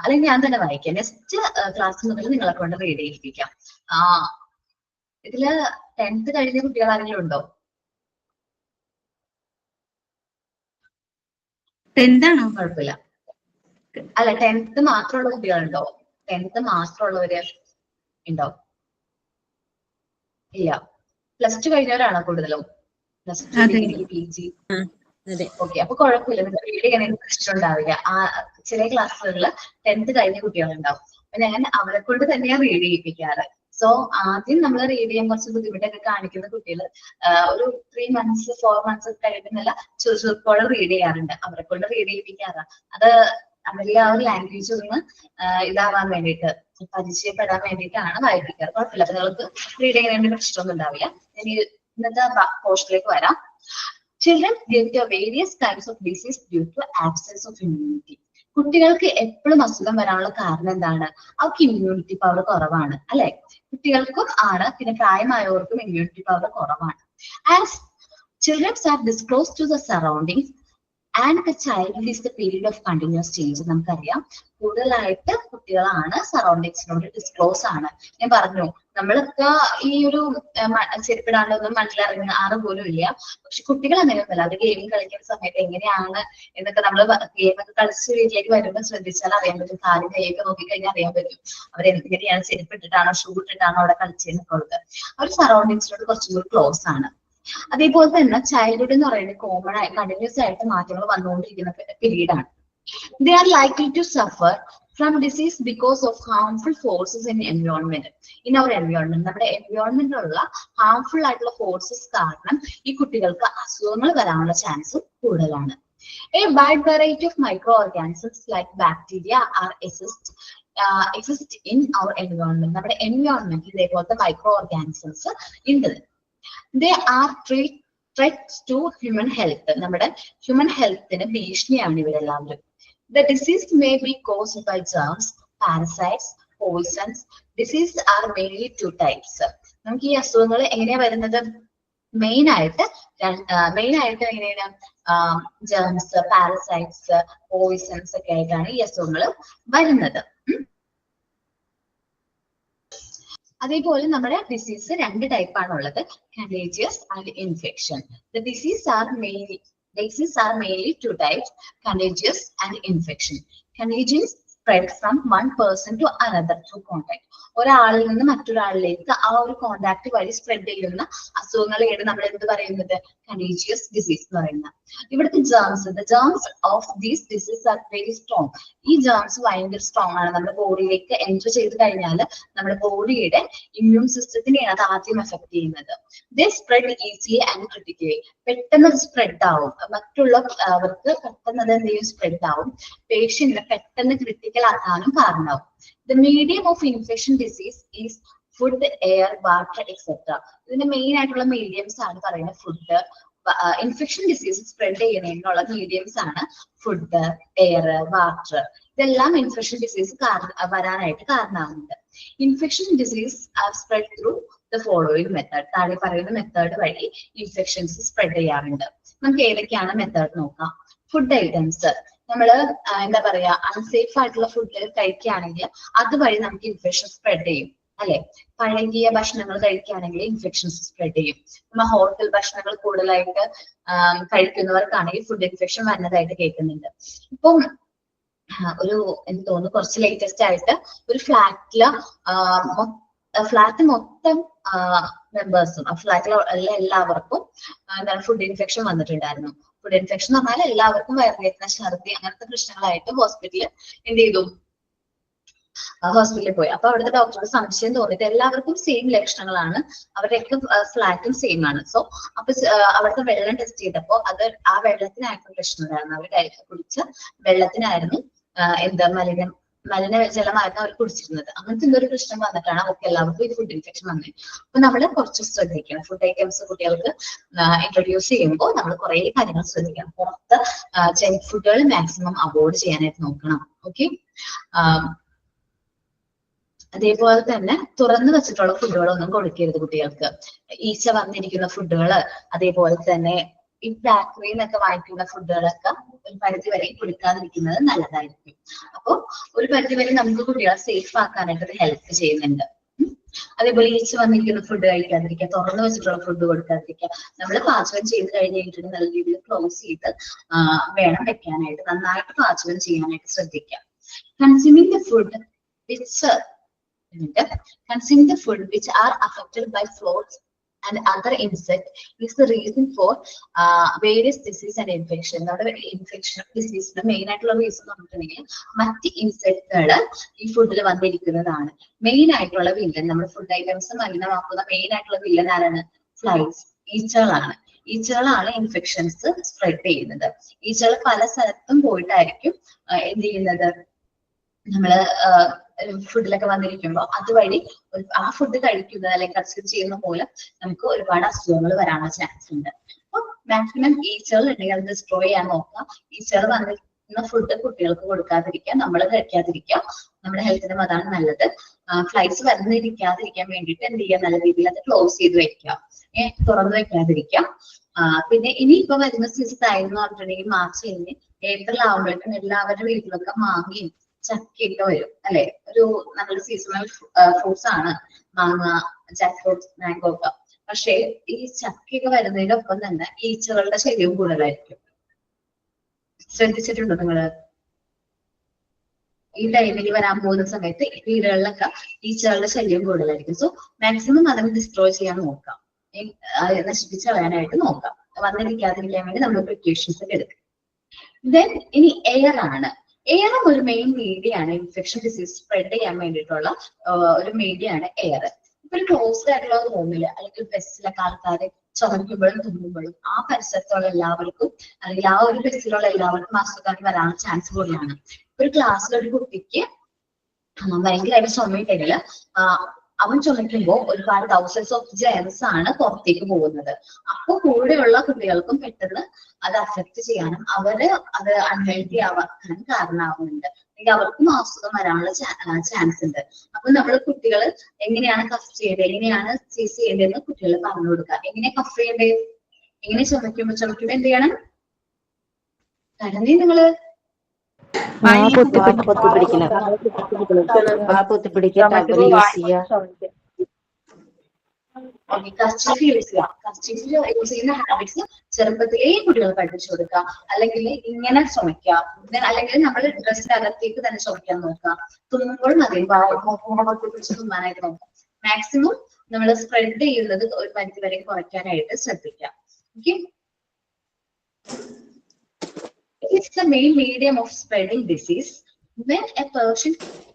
അല്ലെങ്കിൽ ഞാൻ തന്നെ വായിക്കാം. നെക്സ്റ്റ് ക്ലാസ് മുതൽ നിങ്ങളെ കൊണ്ട് റീഡ് ചെയ്യിപ്പിക്കാം. ഇതില് 10th കഴിഞ്ഞ കുട്ടികൾ ആരെങ്കിലും ഉണ്ടോ? 10th ആണോ? കുഴപ്പമില്ല. അല്ല, 10th മാത്രമുള്ള കുട്ടികളുണ്ടോ? 10th മാത്രമുള്ളവര് ഉണ്ടോ? ഇല്ല. +2 കഴിഞ്ഞവരാണോ കൂടുതലും? +2 ഡിഗ്രി, PG. ഓക്കെ, അപ്പൊ കുഴപ്പമില്ല, നിങ്ങൾക്ക് റീഡ് ചെയ്യാൻ ഇൻട്രസ്റ്റ് ഉണ്ടാവില്ല. ചില ക്ലാസ്സുകളിൽ 10th കഴിഞ്ഞ കുട്ടികളുണ്ടാവും. അപ്പൊ ഞാൻ അവരെ കൊണ്ട് തന്നെയാണ് റീഡ് ചെയ്യിപ്പിക്കാറ്. സോ ആദ്യം നമ്മൾ റീഡ് ചെയ്യാൻ കുറച്ച് ബുദ്ധിമുട്ടൊക്കെ കാണിക്കുന്ന കുട്ടികൾ ഒരു 3 months 4 months കഴിയുന്നില്ല ചുരുക്കോടെ റീഡ് ചെയ്യാറുണ്ട്. അവരെ കൊണ്ട് റീഡ് ചെയ്യിപ്പിക്കാറ് അത് അവരിൽ ആ ഒരു ലാംഗ്വേജ് ഒന്ന് ഇതാവാൻ വേണ്ടിയിട്ട്, പരിചയപ്പെടാൻ വേണ്ടിയിട്ടാണ് വായിപ്പിക്കാറ്. കുഴപ്പമില്ല, അപ്പൊ നിങ്ങൾക്ക് റീഡ് ചെയ്യുന്നതിന് പ്രശ്നമൊന്നും ഉണ്ടാവില്ല. ഇനി ഇന്നത്തെ പോർഷനിലേക്ക് വരാം. Children get various kinds of disease due to absence of immunity. കുട്ടികൾക്ക് എപ്പോഴും അസുഖം വരാനുള്ള കാരണം എന്താണ്? അവർക്ക് ഇമ്മ്യൂണിറ്റി പവർ കുറവാണ് അല്ലെ? കുട്ടികൾക്കും ആണ്, പിന്നെ പ്രായമായവർക്കും ഇമ്മ്യൂണിറ്റി പവർ കുറവാണ്. As children are disclosed to the surroundings and the child is the period of continuous change. നമുക്കറിയാം കൂടുതലായിട്ട് കുട്ടികളാണ് സറൗണ്ടിങ്സിനോട് ഡിസ്ക്ലോസ് ആണ്. ഞാൻ പറഞ്ഞു നമ്മളൊക്കെ ഈ ഒരു ചെരുപ്പിടാണ്ടൊന്നും മണ്ണിലിറങ്ങാറ് പോലും ഇല്ല. പക്ഷെ കുട്ടികൾ അങ്ങനെയൊന്നുമല്ല. അവർ ഗെയിം കളിക്കുന്ന സമയത്ത് എങ്ങനെയാണ് എന്നൊക്കെ നമ്മൾ ഗെയിമൊക്കെ കളിച്ച് വീട്ടിലേക്ക് വരുമ്പോൾ ശ്രദ്ധിച്ചാൽ അറിയാൻ പറ്റും. കാലും കൈയൊക്കെ നോക്കിക്കഴിഞ്ഞാൽ അറിയാൻ പറ്റും അവരെന്തെങ്ങനെയാണ് ചെരുപ്പിട്ടിട്ടാണോ ഷൂ ഇട്ടിട്ടാണോ അവിടെ കളിച്ചതെന്നൊക്കെ ഉള്ളത്. അവർ സറൗണ്ടിങ്സിനോട് കുറച്ചും കൂടി ക്ലോസ് ആണ്. അതേപോലെ തന്നെ ചൈൽഡ്ഹുഡ് എന്ന് പറയുന്നത് കോമൺ ആയി കണ്ടിന്യൂസ് ആയിട്ട് മാറ്റങ്ങൾ വന്നുകൊണ്ടിരിക്കുന്ന പീരീഡ് ആണ്. They are likely to suffer from disease because of harmful forces in environment. In our environment, നമ്മുടെ എൻവയോൺമെന്റിലുള്ള ഹാർംഫുൾ ആയിട്ടുള്ള ഫോഴ്സസ് കാരണം ഈ കുട്ടികൾക്ക് അസുഖങ്ങൾ വരാനുള്ള ചാൻസ് കൂടുതലാണ്. A wide variety of microorganisms like bacteria are exist in our environment. നമ്മുടെ എൻവയോൺമെന്റിൽ ഇതേപോലത്തെ മൈക്രോ ഓർഗാനിസംസ് ഉണ്ട്. They are threats to human health. നമ്മുടെ ഹ്യൂമൻ ഹെൽത്തിന് ഭീഷണിയാണ് ഇവരെല്ലാവരും. The disease may be caused by germs, parasites, poisons. Diseases are mainly 2 types. നമുക്ക് ഈ അസുഖങ്ങൾ എങ്ങനെയാ വരുന്നത്? മെയിൻ ആയിട്ട് എങ്ങനെയാണ് ജേംസ്, പാരസൈറ്റ്സ്, പോയിസൺസ് ഒക്കെ ആയിട്ടാണ് ഈ അസുഖങ്ങൾ വരുന്നത്. അതേപോലെ നമ്മുടെ ഡിസീസ് 2 ടൈപ്പാണ് ഉള്ളത്, contagious and infection. The diseases are mainly 2 types, contagious and infection. Contagious spread from one person to another through contact. ഒരാളിൽ നിന്ന് മറ്റൊരാളിലേക്ക് ആ ഒരു കോണ്ടാക്ട് വഴി സ്പ്രെഡ് ചെയ്യുന്ന അസുഖങ്ങളെയാണ് നമ്മൾ എന്ത് പറയുന്നത്? കണ്ടേജിയസ് ഡിസീസ് എന്ന് പറയുന്നത്. ഇവിടുത്തെ germs of these disease are very strong. ഈ ജേംസ് ഭയങ്കര സ്ട്രോങ് ആണ്. നമ്മുടെ ബോഡിയിലേക്ക് എൻറ്റർ ചെയ്ത് കഴിഞ്ഞാൽ നമ്മുടെ ബോഡിയുടെ ഇമ്മ്യൂൺ സിസ്റ്റത്തിനെയാണ് അത് ആദ്യം എഫക്ട് ചെയ്യുന്നത്. ദേ സ്പ്രെഡ് ഈസിലി ആൻഡ് ക്രിട്ടിക്കലി. പെട്ടെന്ന് സ്പ്രെഡ് ആവും, മറ്റുള്ളവർക്ക് പെട്ടെന്ന് അത് എന്ത് ചെയ്യും? സ്പ്രെഡ് ആവും. പേഷ്യന്റിനെ പെട്ടെന്ന് ക്രിട്ടിക്കൽ ആക്കാനും കാരണമാവും. The medium of infection disease is food, air, water, etc. ഇതിന്റെ മെയിൻ ആയിട്ടുള്ള മീഡിയംസ് ആണ് പറയുന്നത്. ഫുഡ്, ഇൻഫെക്ഷൻ ഡിസീസ് സ്പ്രെഡ് ചെയ്യുന്നതിനുള്ള മീഡിയംസ് ആണ് ഫുഡ്, എയർ, വാട്ടർ. ഇതെല്ലാം ഇൻഫെക്ഷൻ ഡിസീസ് വരാനായിട്ട് കാരണമാകുന്നുണ്ട്. Infection disease are spread through the following method. താഴെ പറയുന്ന മെത്തേഡ് വഴി ഇൻഫെക്ഷൻസ് സ്പ്രെഡ് ചെയ്യാറുണ്ട്. നമുക്ക് ഏതൊക്കെയാണ് മെത്തേഡ് നോക്കാം. ഫുഡ് ഐറ്റംസ്, നമ്മള് എന്താ പറയാ അൺസേഫ് ആയിട്ടുള്ള ഫുഡ് കഴിക്കുകയാണെങ്കിൽ അതുവഴി നമുക്ക് ഇൻഫെക്ഷൻ സ്പ്രെഡ് ചെയ്യും അല്ലെ? പഴകിയ ഭക്ഷണങ്ങൾ കഴിക്കുകയാണെങ്കിൽ ഇൻഫെക്ഷൻസ് സ്പ്രെഡ് ചെയ്യും. നമ്മൾ ഹോട്ടൽ ഭക്ഷണങ്ങൾ കൂടുതലായിട്ട് കഴിക്കുന്നവർക്കാണെങ്കിൽ ഫുഡ് ഇൻഫെക്ഷൻ വരുന്നതായിട്ട് കേൾക്കുന്നുണ്ട്. ഇപ്പം ഒരു എനിക്ക് തോന്നുന്നു കുറച്ച് ലേറ്റസ്റ്റ് ആയിട്ട് ഒരു ഫ്ലാറ്റ് മൊത്തം മെമ്പേഴ്സും ആ ഫ്ലാറ്റിലെ എല്ലാവർക്കും എന്താണ് ഫുഡ് ഇൻഫെക്ഷൻ വന്നിട്ടുണ്ടായിരുന്നു. ഫുഡ് ഇൻഫെക്ഷൻ എന്ന് പറഞ്ഞാൽ എല്ലാവർക്കും വയറുവേദന, ഛർദി അങ്ങനത്തെ പ്രശ്നങ്ങളായിട്ട് ഹോസ്പിറ്റലിൽ എന്ത് ചെയ്തു? ഹോസ്പിറ്റലിൽ പോയി. അപ്പൊ അവിടുത്തെ ഡോക്ടർക്ക് സംശയം തോന്നിയിട്ട് എല്ലാവർക്കും സെയിം ലക്ഷണങ്ങളാണ്, അവരുടെയൊക്കെ ഫ്ലാറ്റും സെയിം ആണ്. സോ അപ്പൊ അവിടുത്തെ വെള്ളം ടെസ്റ്റ് ചെയ്തപ്പോ അത് ആ വെള്ളത്തിനായിരുന്നു പ്രശ്നം ഉണ്ടായിരുന്നു. അവർ കുടിച്ച വെള്ളത്തിനായിരുന്നു മലിനജലമായിരുന്നു അവർ കുടിച്ചിരുന്നത്. അങ്ങനത്തെ എന്തൊരു പ്രശ്നം വന്നിട്ടാണ് അവർക്ക് എല്ലാവർക്കും ഇത് ഫുഡ് ഇൻഫെക്ഷൻ വന്നത്. അപ്പൊ നമ്മൾ കുറച്ച് ശ്രദ്ധിക്കണം. ഫുഡ് ഐറ്റംസ് കുട്ടികൾക്ക് ഇൻട്രൊഡ്യൂസ് ചെയ്യുമ്പോൾ നമ്മൾ കുറെ കാര്യങ്ങൾ ശ്രദ്ധിക്കണം. പുറത്ത് ജങ്ക് ഫുഡുകൾ മാക്സിമം അവോയ്ഡ് ചെയ്യാനായിട്ട് നോക്കണം. ഓക്കെ, അതേപോലെ തന്നെ തുറന്നു വെച്ചിട്ടുള്ള ഫുഡുകളൊന്നും കൊടുക്കരുത് കുട്ടികൾക്ക്. ഈച്ച വന്നിരിക്കുന്ന ഫുഡുകള്, അതേപോലെ തന്നെ ഈ ബേക്കറിയിൽ നിന്നൊക്കെ വാങ്ങിക്കുന്ന ഫുഡുകളൊക്കെ ഒരു പരിധി വരെ കൊടുക്കാതിരിക്കുന്നത് നല്ലതായിരിക്കും. അപ്പൊ ഒരു പരിധി വരെ നമുക്ക് കുട്ടികളെ സേഫ് ആക്കാനായിട്ട് ഹെൽപ്പ് ചെയ്യുന്നുണ്ട്. അതേപോലെ ഈച്ച വന്നിരിക്കുന്ന ഫുഡ് കഴിക്കാതിരിക്കുക, തുറന്നു വെച്ചിട്ടുള്ള ഫുഡ് കൊടുക്കാതിരിക്കുക. നമ്മൾ പാചകം ചെയ്ത് കഴിഞ്ഞിട്ട് നല്ല രീതിയിൽ ക്ലോസ് ചെയ്ത് വേണം വെക്കാനായിട്ട്. നന്നായിട്ട് പാചകം ചെയ്യാനായിട്ട് ശ്രദ്ധിക്കുക. Consuming the food which are affected by fluids and other insect is the reason for various disease and infection. നമ്മുടെ ഇൻഫെക്ഷൻ ഡിസീസിന് മെയിൻ ആയിട്ടുള്ള റീസൺ എന്ന് പറഞ്ഞിട്ടുണ്ടെങ്കിൽ മറ്റ് ഇൻസെക്റ്റുകൾ ഈ ഫുഡിൽ വന്നിരിക്കുന്നതാണ്. മെയിൻ ആയിട്ടുള്ള വില്ലൻ നമ്മുടെ ഫുഡ് ഐറ്റംസ് മലിനമാക്കുന്ന മെയിൻ ആയിട്ടുള്ള വില്ലൻ ആരാണ്? ഫ്ലൈസ്, ഈച്ചകളാണ്. ഈച്ചകളാണ് ഇൻഫെക്ഷൻസ് സ്പ്രെഡ് ചെയ്യുന്നത്. ഈച്ചകൾ പല സ്ഥലത്തും പോയിട്ടായിരിക്കും എന്ത് ചെയ്യുന്നത്, നമ്മള് ഫുഡിലൊക്കെ വന്നിരിക്കുമ്പോൾ അതുവഴി ആ ഫുഡ് കഴിക്കുന്നത് അല്ലെങ്കിൽ കൺസ്യൂം ചെയ്യുന്ന മൂലം നമുക്ക് ഒരുപാട് അസുഖങ്ങൾ വരാനുള്ള ചാൻസ് ഉണ്ട്. അപ്പൊ മാക്സിമം ഈച്ചകൾ ഉണ്ടെങ്കിൽ അത് ഡിസ്ട്രോയ് ചെയ്യാൻ നോക്കാം. ഈച്ചകൾ വന്നിരിക്കുന്ന ഫുഡ് കുട്ടികൾക്ക് കൊടുക്കാതിരിക്കുക, നമ്മൾ കഴിക്കാതിരിക്കുക. നമ്മുടെ ഹെൽത്തിനും അതാണ് നല്ലത്. ഫ്ലൈസ് വന്നിരിക്കാതിരിക്കാൻ വേണ്ടിയിട്ട് എന്ത് ചെയ്യുക, നല്ല രീതിയിൽ അത് ക്ലോസ് ചെയ്ത് വെക്കുക, തുറന്നു വെക്കാതിരിക്കുക. പിന്നെ ഇനിയിപ്പോ വരുന്ന സീസൺ ആയിരുന്നു പറഞ്ഞിട്ടുണ്ടെങ്കിൽ മാർച്ച് കഴിഞ്ഞ് ഏപ്രിൽ ആകുമ്പോഴേക്കും എല്ലാവരുടെ വീട്ടിലൊക്കെ മാങ്ങയും ചക്കയൊക്കെ വരും അല്ലെ. ഒരു നല്ലൊരു സീസണൽ ഫ്രൂട്ട്സ് ആണ് മാങ്ങ, ജാക്ക് ഫ്രൂട്ട്സ്, മാംഗോ ഒക്കെ. പക്ഷെ ഈ ചക്കയൊക്കെ വരുന്നതിനൊപ്പം തന്നെ ഈച്ചകളുടെ ശല്യവും കൂടുതലായിരിക്കും. ശ്രദ്ധിച്ചിട്ടുണ്ടോ നിങ്ങള്? ഈ ടൈമിൽ വരാൻ പോകുന്ന സമയത്ത് വീടുകളിലൊക്കെ ഈച്ചകളുടെ ശല്യം കൂടുതലായിരിക്കും. സോ മാക്സിമം അതിനെ ഡിസ്ട്രോയ് ചെയ്യാൻ നോക്കാം, നശിപ്പിച്ച് കളയാനായിട്ട് നോക്കാം. വന്നിരിക്കാതിരിക്കാൻ വേണ്ടി നമ്മൾ പ്രിക്കോഷൻസ് ഒക്കെ എടുക്കും. ദെൻ ഇനി എയർ ആണ്. എയറും ഒരു മെയിൻ മീഡിയാണ്. ഇൻഫെക്ഷൻ ഡിസീസ് സ്പ്രെഡ് ചെയ്യാൻ വേണ്ടിയിട്ടുള്ള ഒരു മീഡിയാണ് എയർ. ഇപ്പൊ ഒരു ക്ലോസ്ഡ് ആയിട്ടുള്ള റൂമില് അല്ലെങ്കിൽ ബസ്സിലൊക്കെ ആൾക്കാര് ചുമക്കുമ്പോഴും തുമ്മുമ്പോഴും ആ പരിസരത്തുള്ള എല്ലാവർക്കും അല്ലെങ്കിൽ ആ ഒരു ബസ്സിലുള്ള എല്ലാവർക്കും അസുഖം വരാനുള്ള ചാൻസ് കൂടുതലാണ്. ഒരു ക്ലാസ്സിൽ ഒരു കുട്ടിക്ക് ഭയങ്കരമായിട്ട് ചുമയുണ്ടെങ്കിൽ അവൻ ചുമക്കുമ്പോൾ ഒരുപാട് തൗസൻഡ്സ് ഓഫ് ജെംസ് ആണ് പുറത്തേക്ക് പോകുന്നത്. അപ്പൊ കൂടെയുള്ള കുട്ടികൾക്കും പെട്ടെന്ന് അത് അഫക്ട് ചെയ്യാനും അവര് അത് അൺഹെൽത്തി ആവാനും കാരണമാവുന്നുണ്ട്. അല്ലെങ്കിൽ അവർക്കും അസുഖം വരാനുള്ള ചാൻസ് ഉണ്ട്. അപ്പൊ നമ്മൾ കുട്ടികൾ എങ്ങനെയാണ് കഫ് ചെയ്യേണ്ടത്, എങ്ങനെയാണ് സീസ് ചെയ്യേണ്ടതെന്ന് കുട്ടികൾ പറഞ്ഞു കൊടുക്കുക. എങ്ങനെ കഫ് ചെയ്യേണ്ടത്, എങ്ങനെ ചുമക്കുമ്പോ എന്ത് ചെയ്യണം? കടന്നേ നിങ്ങള് കർച്ചീഫ് യൂസ് ചെയ്യുക. കർച്ചീഫ് യൂസ് ചെയ്യുന്ന ഹാബിറ്റ്സ് ചെറുപ്പത്തിലേ കുട്ടികൾ പഠിപ്പിച്ചു കൊടുക്കുക. അല്ലെങ്കിൽ ഇങ്ങനെ ചുമക്കുക, അല്ലെങ്കിൽ നമ്മൾ ഡ്രസ്സിന്റെ അകത്തേക്ക് തന്നെ ചുമക്കാൻ നോക്കുക. തുമ്മുമ്പോഴും അതേ പിടിച്ച് തുമ്മാനായിട്ട് നോക്കുക. മാക്സിമം നമ്മൾ സ്പ്രെഡ് ചെയ്യുന്നത് ഒരു പരിധി വരെ കുറയ്ക്കാനായിട്ട് ശ്രദ്ധിക്കാം. Okay, it's the main medium of spreading disease. When a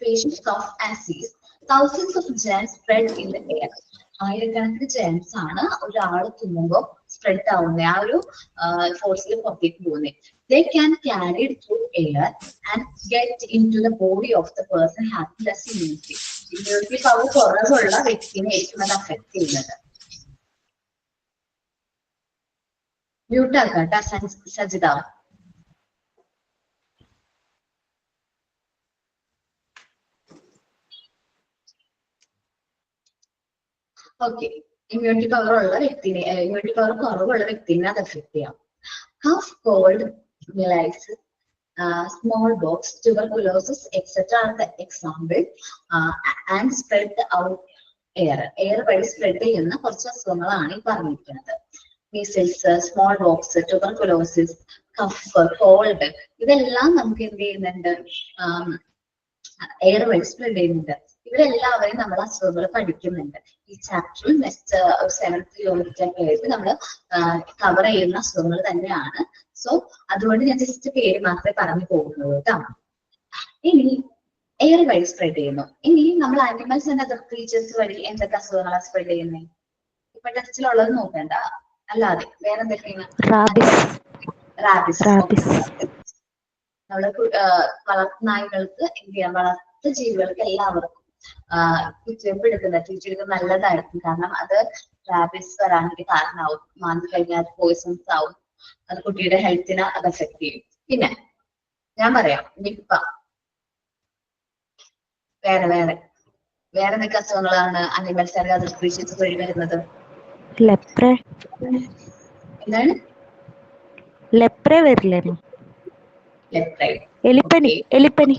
patient cough and sneeze, thousands of germs spread in the air. ആയിരക്കണക്കിന് ജെംസ് ആണ് ഒരാൾ തുമ്മുമ്പോൾ സ്പ്രെഡ് ആവുന്നത്, ആ ഒരു ഫോഴ്സിൽ പുറത്തേക്ക് പോകുന്നത്. They can carry it through air and get into the body of the person having less immunity. Immunity power കുറവുള്ള വ്യക്തിനെ ആയിരിക്കും അത് അഫക്ട് ചെയ്യുന്നത്. മ്യൂട്ട് ആക്കാട്ടോ സജിത. ഓക്കെ, ഇമ്മ്യൂണിറ്റി പവർ ഉള്ള വ്യക്തിനെ, ഇമ്മ്യൂണിറ്റി പവർ കുറവുള്ള വ്യക്തിനെ അത് എഫക്ട് ചെയ്യാം. കഫ്, കോൾഡ്, മെലൈസിസ്, smallpox, tuberculosis, etc. are the example. And spread out air വഴി സ്പ്രെഡ് ചെയ്യുന്ന കുറച്ച് അസുഖങ്ങളാണ് ഈ പറഞ്ഞിരിക്കുന്നത്. Measles, smallpox, tuberculosis, cough, cold, ഇതെല്ലാം നമുക്ക് എന്ത് ചെയ്യുന്നുണ്ട്? എയർ വഴി സ്പ്രെഡ് ചെയ്യുന്നുണ്ട്. ഇവരെല്ലാവരെയും നമ്മൾ അസുഖങ്ങൾ പഠിക്കുന്നുണ്ട്. ഈ ചാപ്റ്ററിൽ നെക്സ്റ്റ് 7th യൂണിറ്റ് ഒക്കെ ആയിട്ട് നമ്മൾ കവർ ചെയ്യുന്ന അസുഖങ്ങൾ തന്നെയാണ്. സോ അതുകൊണ്ട് ഞാൻ ജസ്റ്റ് പേര് മാത്രമേ പറഞ്ഞു പോകുന്നുള്ളൂ കേട്ടോ. ഇനി എയർ വഴി സ്പ്രെഡ് ചെയ്യുന്നു. ഇനി നമ്മൾ ആനിമൽസ് ആൻഡ് അതർ ക്രീച്ചേഴ്സ് വഴി എന്തൊക്കെ അസുഖങ്ങളാണ് സ്പ്രെഡ് ചെയ്യുന്നത്? ഇപ്പൊ ടെസ്റ്റിലുള്ളത് നോക്കണ്ട, അല്ലാതെ വേറെ എന്തൊക്കെയാണ്? റാബിസ്. നമ്മള് വളർത്തുനായ്ക്കൾക്ക് എന്ത് ചെയ്യാം, വളർത്തു ജീവികൾക്ക് എല്ലാവർക്കും കുത്തിവെപ്പ് നല്ലതായിരിക്കും. കാരണം അത് റാബിസ് വരാനൊരു കാരണമാവും. മാന്തി കഴിഞ്ഞാൽ പോയിസൺസ് ആവും, അത് കുട്ടിയുടെ ഹെൽത്തിനെ അത് അഫക്ട് ചെയ്യും. പിന്നെ ഞാൻ പറയാം, നിപ്പ, വേറെ എന്തൊക്കെ അസുഖങ്ങളാണ് അനിമൽസ് ആൻഡ് അതർ സ്പീഷീസ് വഴി വരുന്നത്? എന്താണ്? ലെപ്ര വരില്ലേ? എലിപ്പനി.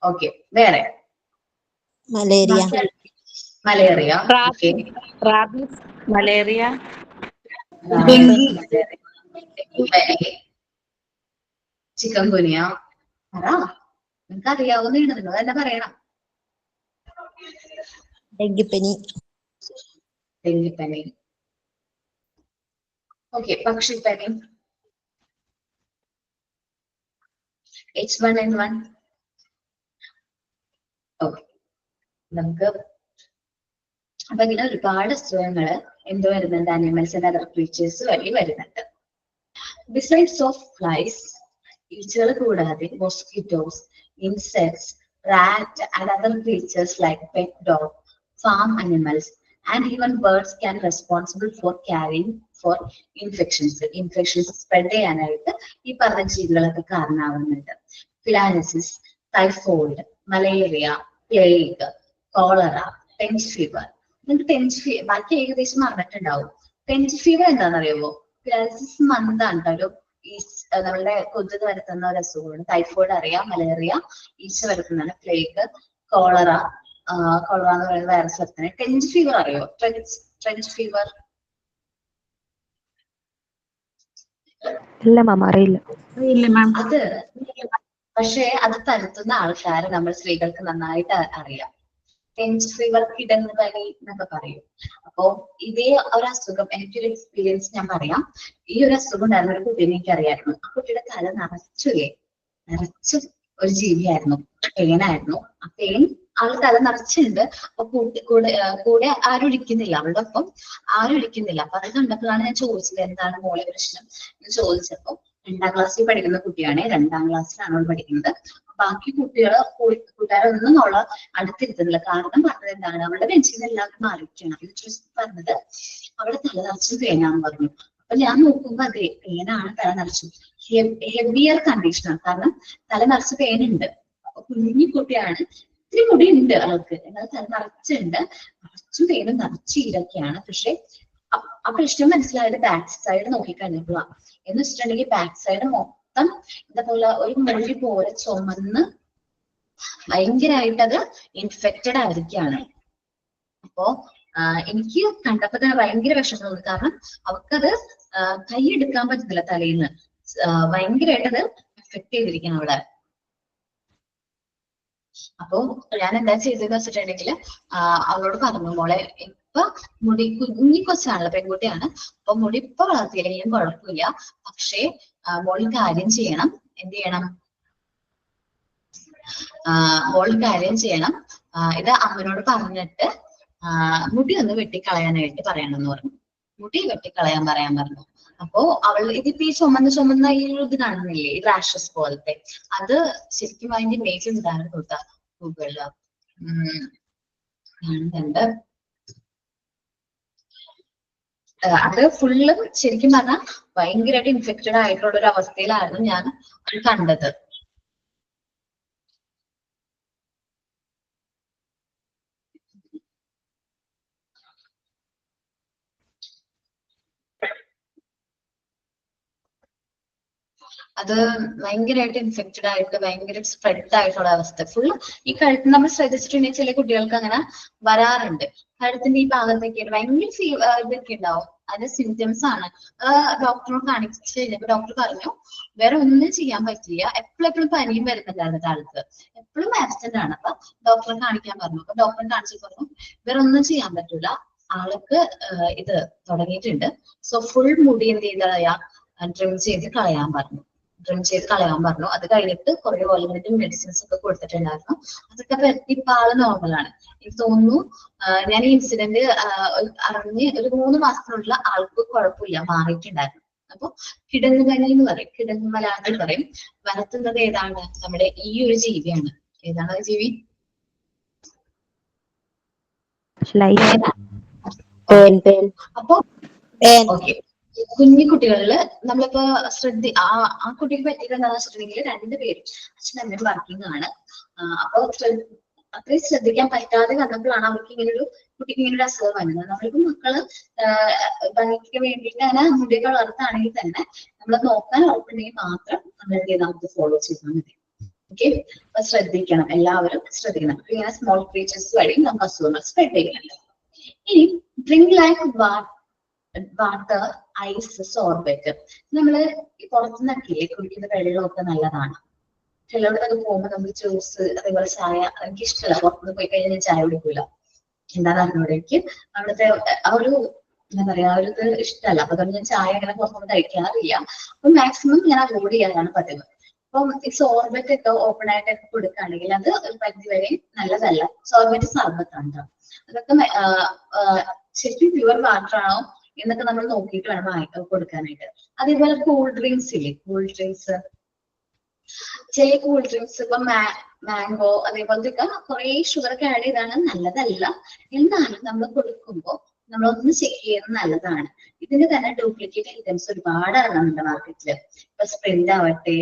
ഓക്കെ, വേറെ? Malaria, rabies, malaria, chikungunya. നിങ്ങൾക്ക് അറിയാവുന്നതാണ്, നിങ്ങൾ തന്നെ പറയണം. ഡെങ്കിപ്പനി, ഡെങ്കിപ്പനി. ഓക്കെ, പക്ഷിപ്പനി, H1N1. ഓക്കെ, നമുക്ക് അപ്പൊ ഇങ്ങനെ ഒരുപാട് അസുഖങ്ങള് എന്ത് വരുന്നുണ്ട്, അനിമൽസ് ആൻഡ് അതർ ക്രീച്ചേഴ്സ് വഴി വരുന്നുണ്ട്. ബിസൈഡ്സ് ഓഫ് ഫ്ലൈസ്, ഈച്ചകൾ കൂടാതെ mosquitoes, insects, rat and other creatures like pet dog, farm animals and even birds can responsible for carrying for infections spread ചെയ്യാനായിട്ട് ഈ പറഞ്ഞ ജീവികളൊക്കെ കാരണമാവുന്നുണ്ട്. Filariasis, typhoid, malaria, plague, cholera, ടെൻസ് ഫീവർ. നിങ്ങൾക്ക് ടെൻസ് ഫീവർ ബാക്കി ഏകദേശം അറിഞ്ഞിട്ടുണ്ടാവും. ടെൻസ് ഫീവർ എന്താണെന്നറിയാമോ? ഫിലാരിസിസ് മന്താണ് ഒരു നമ്മളുടെ കൊതുക് വരുത്തുന്ന ഒരു അസുഖമാണ്. ടൈഫോയിഡ് അറിയാം, മലേറിയ ഈച്ച വരുത്തുന്നതാണ്, പ്ലേഗ്, കോളറ കോളറ എന്ന് പറയുന്ന വൈറസ് വരുത്തുന്നത്. ടെൻസ് ഫീവർ അറിയോ? ട്രെഞ്ച് ഫീവർ ഇല്ല മാം, അറിയില്ല. അത് പക്ഷേ അത് പരത്തുന്ന ആൾക്കാരെ നമ്മൾ സ്ത്രീകൾക്ക് നന്നായിട്ട് അറിയാം. ടെൻസ് ഫീവർ, കിടങ്ങ് പനി എന്നൊക്കെ പറയും. അപ്പോ ഇതേ ഒരു അസുഖം, എനിക്കൊരു എക്സ്പീരിയൻസ് ഞാൻ പറയാം. ഈ ഒരു അസുഖം ഉണ്ടായിരുന്ന ഒരു കുട്ടീനെ എനിക്ക് അറിയായിരുന്നു. ആ കുട്ടിയുടെ തല നിറച്ചു ഒരു ജീവിയായിരുന്നു, പെയിനായിരുന്നു. ആ പെയിൻ ആള് തല നിറച്ചുണ്ട്. അപ്പൊ കൂടെ ആരും ഇരിക്കുന്നില്ല, അവളുടെ ഒപ്പം ആരും ഇരിക്കുന്നില്ല. അപ്പൊ അത് കണ്ടപ്പോഴാണ് ഞാൻ ചോദിച്ചത്, എന്താണ് മോളെ പ്രശ്നം എന്ന് ചോദിച്ചപ്പോ, 2ാം ക്ലാസ്സിൽ പഠിക്കുന്ന കുട്ടിയാണ്, 2ാം ക്ലാസ്സിലാണ് അവൾ പഠിക്കുന്നത്. ബാക്കി കൂട്ടുകാരൊന്നും അവളെ അടുത്തിരുത്തുന്നില്ല. കാരണം പറഞ്ഞത് എന്താണ്, അവളുടെ ബെഞ്ചിൽ നിന്ന് എല്ലാവരും മാറിയിരിക്കണം. ഇത് പറഞ്ഞത് അവളെ തല നിറച്ചും പെയിനാന്ന് പറഞ്ഞു. അപ്പൊ ഞാൻ നോക്കുമ്പോ അതെ, പെയിനാണ്, തല നിറച്ചു. ഹെവിയർ കണ്ടീഷനാണ്, കാരണം തല നിറച്ച് പെയിനുണ്ട്. അപ്പൊ കുഞ്ഞി കുട്ടിയാണ്, ഇത്തിരി മുടി ഉണ്ട് ആൾക്ക്, എന്നാൽ തല നിറച്ചുണ്ട്, നിറച്ചും പെയിനും നിറച്ച് ഇരൊക്കെയാണ്. പക്ഷെ ആ പ്രശ്നം മനസ്സിലായത് ബാക്ക് സൈഡ് നോക്കിക്കഴിഞ്ഞപ്പോഴാണ്. എന്ന് വെച്ചിട്ടുണ്ടെങ്കിൽ ബാക്ക് സൈഡ് മൊത്തം ഇതേപോലെ ഒരു മുഴി പോലെ ചുമന്ന് ഭയങ്കരമായിട്ട് അത് ഇൻഫെക്റ്റഡ് ആയിരിക്കുകയാണ്. അപ്പോ എനിക്ക് കണ്ടപ്പോ തന്നെ ഭയങ്കര വിഷമം തോന്നി. കാരണം അവർക്കത് കൈയെടുക്കാൻ പറ്റുന്നില്ല, തലയിന്ന് ഭയങ്കരമായിട്ട് അത് എഫക്ട് ചെയ്തിരിക്കണം അവിടെ. അപ്പൊ ഞാൻ എന്താ ചെയ്തതെന്ന് വെച്ചിട്ടുണ്ടെങ്കിൽ അവളോട് പറഞ്ഞു, മോളെ ഇപ്പൊ മുടി കുഞ്ഞി കൊച്ചാണല്ലോ, പെൺകുട്ടിയാണ്. അപ്പൊ മുടി ഇപ്പൊ വളർത്തിയില്ലെങ്കിലും കുഴപ്പമില്ല. പക്ഷേ മോള് കാര്യം ചെയ്യണം. എന്ത് ചെയ്യണം? മോള് കാര്യം ചെയ്യണം. ഇത് അമ്മനോട് പറഞ്ഞിട്ട് മുടി ഒന്ന് വെട്ടിക്കളയാനായിട്ട് പറയണം എന്ന് പറഞ്ഞു. മുടി വെട്ടിക്കളയാൻ പറയാൻ പറഞ്ഞു. അപ്പോ അവൾ ഇതിപ്പോ ഈ ചുമന്ന ഈ ഇത് കാണുന്നില്ലേ, ഈ റാഷസ് പോലത്തെ, അത് ശരിക്കും അതിന്റെ ഇമേജ് ഉണ്ടായിരുന്നു കേട്ടോ ഗൂഗിളില് കാണുന്നുണ്ട്. അത് ഫുള്ളും ശരിക്കും പറഞ്ഞാൽ ഭയങ്കരമായിട്ട് ഇൻഫെക്റ്റഡ് ആയിട്ടുള്ള ഒരു അവസ്ഥയിലായിരുന്നു ഞാൻ കണ്ടത്. അത് ഭയങ്കരമായിട്ട് ഇൻഫെക്റ്റഡ് ആയിട്ട് ഭയങ്കര സ്പ്രെഡ് ആയിട്ടുള്ള അവസ്ഥ. ഫുൾ ഈ കഴുത്ത് നമ്മൾ ശ്രദ്ധിച്ചിട്ടുണ്ടെങ്കിൽ ചില കുട്ടികൾക്ക് അങ്ങനെ വരാറുണ്ട്. കഴുത്തിന്റെ ഈ ഭാഗത്തൊക്കെ ഭയങ്കര ഇതൊക്കെ ഉണ്ടാവും. അതിന്റെ സിംറ്റംസ് ആണ്. ഡോക്ടറോട് കാണിച്ചു കഴിഞ്ഞപ്പോ ഡോക്ടർ പറഞ്ഞു വേറെ ഒന്നും ചെയ്യാൻ പറ്റില്ല. എപ്പോഴും പനിയും വരുന്നുണ്ടായിരുന്നു ആൾക്ക്, എപ്പോഴും ആബ്സെന്റ് ആണ്. അപ്പൊ ഡോക്ടറെ കാണിക്കാൻ പറഞ്ഞു. അപ്പൊ ഡോക്ടറെ കാണിച്ചു പറഞ്ഞു വേറെ ഒന്നും ചെയ്യാൻ പറ്റൂല, ആൾക്ക് ഇത് തുടങ്ങിയിട്ടുണ്ട്. സോ ഫുൾ മുടി എന്ത് ചെയ്താ ഡ്രിം ചെയ്ത് കളയാൻ പറഞ്ഞു. അത് കഴിഞ്ഞിട്ട് കുറെ ഓൾറെഡി മെഡിസിൻസ് ഒക്കെ കൊടുത്തിട്ടുണ്ടായിരുന്നു. അതൊക്കെ ഇപ്പൊ ആള് നോർമലാണ്. എനിക്ക് തോന്നുന്നു ഞാൻ ഈ ഇൻസിഡന്റ് അറിഞ്ഞ് ഒരു 3 മാസത്തിനുള്ള ആൾക്ക് കുഴപ്പമില്ല, മാറിയിട്ടുണ്ടായിരുന്നു. അപ്പൊ കിടങ്ങ് പനി എന്ന് പറയും, കിടങ്ങ് മലാന്ന് പറയും. വരത്തുന്നത് ഏതാണ്? നമ്മുടെ ഈ ഒരു ജീവിയാണ്. ഏതാണ് ആ ജീവി? അപ്പൊ ഓക്കെ, കുഞ്ഞു കുട്ടികളില് നമ്മളിപ്പോ ആ കുട്ടിക്ക് പറ്റിയത് എന്താണെന്ന് വെച്ചിട്ടുണ്ടെങ്കിൽ 2 പേരും അച്ഛനും അമ്മയും വർക്കിംഗ് ആണ്. അപ്പൊ അത്രയും ശ്രദ്ധിക്കാൻ പറ്റാതെ വന്നപ്പോഴാണ് അവർക്ക് കുട്ടിക്ക് ഇങ്ങനെ ഒരു അസുഖം വരുന്നത്. നമ്മളിപ്പോ മക്കള് ഭംഗിക്ക് വേണ്ടിയിട്ട് അങ്ങനെ മുടിയൊക്കെ വളർത്താണെങ്കിൽ തന്നെ നമ്മൾ നോക്കാൻ ഉറപ്പുണ്ടെങ്കിൽ മാത്രം നമ്മൾ എന്ത് ചെയ്താൽ നമുക്ക് ഫോളോ ചെയ്താൽ മതി. ഓക്കെ, അപ്പൊ ശ്രദ്ധിക്കണം, എല്ലാവരും ശ്രദ്ധിക്കണം. ഇങ്ങനെ സ്മോൾ ക്രീച്ചേഴ്സ് വഴി നമുക്ക് അസുഖങ്ങൾ സ്പ്രെഡ് ചെയ്യുന്നുണ്ട്. ഇനി ഡ്രിങ്ക് ലൈക്ക് വാട്ടർ, ഐസ്, സോർബറ്റ്. നമ്മള് പുറത്തുനിന്നൊക്കെ കുടിക്കുന്ന വെള്ളമൊക്കെ നല്ലതാണ്. ചിലരോടൊക്കെ പോകുമ്പോൾ നമുക്ക് ജ്യൂസ്, അതേപോലെ ചായ, എനിക്ക് ഇഷ്ടമല്ല. പുറത്തുനിന്ന് പോയി കഴിഞ്ഞാൽ ഞാൻ ചായ കുടിക്കൂല. എന്താന്ന് അറിഞ്ഞൂടെങ്കിൽ അവിടുത്തെ ആ ഒരു എന്താ പറയാ ആ ഒരു ഇത് ഇഷ്ടമല്ല. അപ്പൊ അതുകൊണ്ട് ഞാൻ ചായ അങ്ങനെ പുറത്തൊന്നും കഴിക്കാറില്ല. അപ്പൊ മാക്സിമം ഞാൻ അവോയ്ഡ് ചെയ്യാനാണ് പതിവ്. അപ്പം ഈ സോർബറ്റ് ഒക്കെ ഓപ്പൺ ആയിട്ടൊക്കെ കൊടുക്കുകയാണെങ്കിൽ അത് ഒരു പരിധി വരെ നല്ലതല്ല. സോർബറ്റ് സർബത്താണ്. അതൊക്കെ ശരിക്കും പ്യുവർ വാട്ടർ ആണോ എന്നൊക്കെ നമ്മൾ നോക്കിയിട്ട് വേണം കൊടുക്കാനായിട്ട്. അതേപോലെ കൂൾ ഡ്രിങ്ക്സ് ഇല്ലേ, കൂൾ ഡ്രിങ്ക്സ്, ചില കൂൾ ഡ്രിങ്ക്സ് ഇപ്പൊ മാംഗോ അതേപോലത്തെ കുറെ ഷുഗർ ഒക്കെ ആഡ് ചെയ്താണ്, നല്ലതല്ല. എന്നാലും നമ്മൾ കൊടുക്കുമ്പോൾ നമ്മളൊന്ന് ചെക്ക് ചെയ്യുന്നത് നല്ലതാണ്. ഇതിന്റെ തന്നെ ഡ്യൂപ്ലിക്കേറ്റ് ഐറ്റംസ് ഒരുപാട് ഇറങ്ങുന്നുണ്ട് മാർക്കറ്റില്. ഇപ്പൊ സ്പ്രിന്റ് ആവട്ടെ,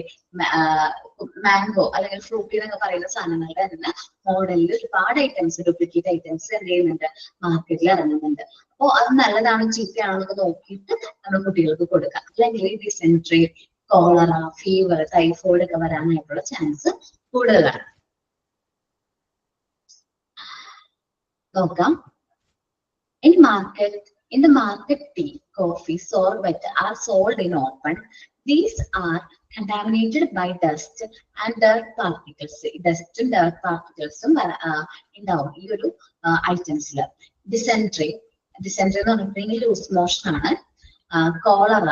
മാംഗോ അല്ലെങ്കിൽ ഫ്രൂട്ടി എന്നൊക്കെ പറയുന്ന സാധനങ്ങളുടെ തന്നെ മോഡലിൽ ഒരുപാട് ഐറ്റംസ്, ഡ്യൂപ്ലിക്കേറ്റ് ഐറ്റംസ് എന്ത് ചെയ്യുന്നുണ്ട്, മാർക്കറ്റിൽ ഇറങ്ങുന്നുണ്ട്. അപ്പൊ അത് നല്ലതാണോ ചീത്തയാണോ എന്നൊക്കെ നോക്കിയിട്ട് നമ്മൾ കുട്ടികൾക്ക് കൊടുക്കാം. അല്ലെങ്കിൽ ഡിസെൻട്രി, കോളറ, ഫീവർ, ടൈഫോയിഡ് ഒക്കെ വരാനായിട്ടുള്ള ചാൻസ് കൂടുതലാണ്. നോക്കാം. In the market, tea, coffee, sorbet are sold in open. These are contaminated by dust and dirt particles. Dust and dirt particles ഉണ്ടാവും ഈ ഒരു ഐറ്റംസിൽ. ഡിസെൻട്രി എന്ന് പറഞ്ഞിട്ടുണ്ടെങ്കിൽ ലൂസ് മോഷൻ ആണ്. Cholera,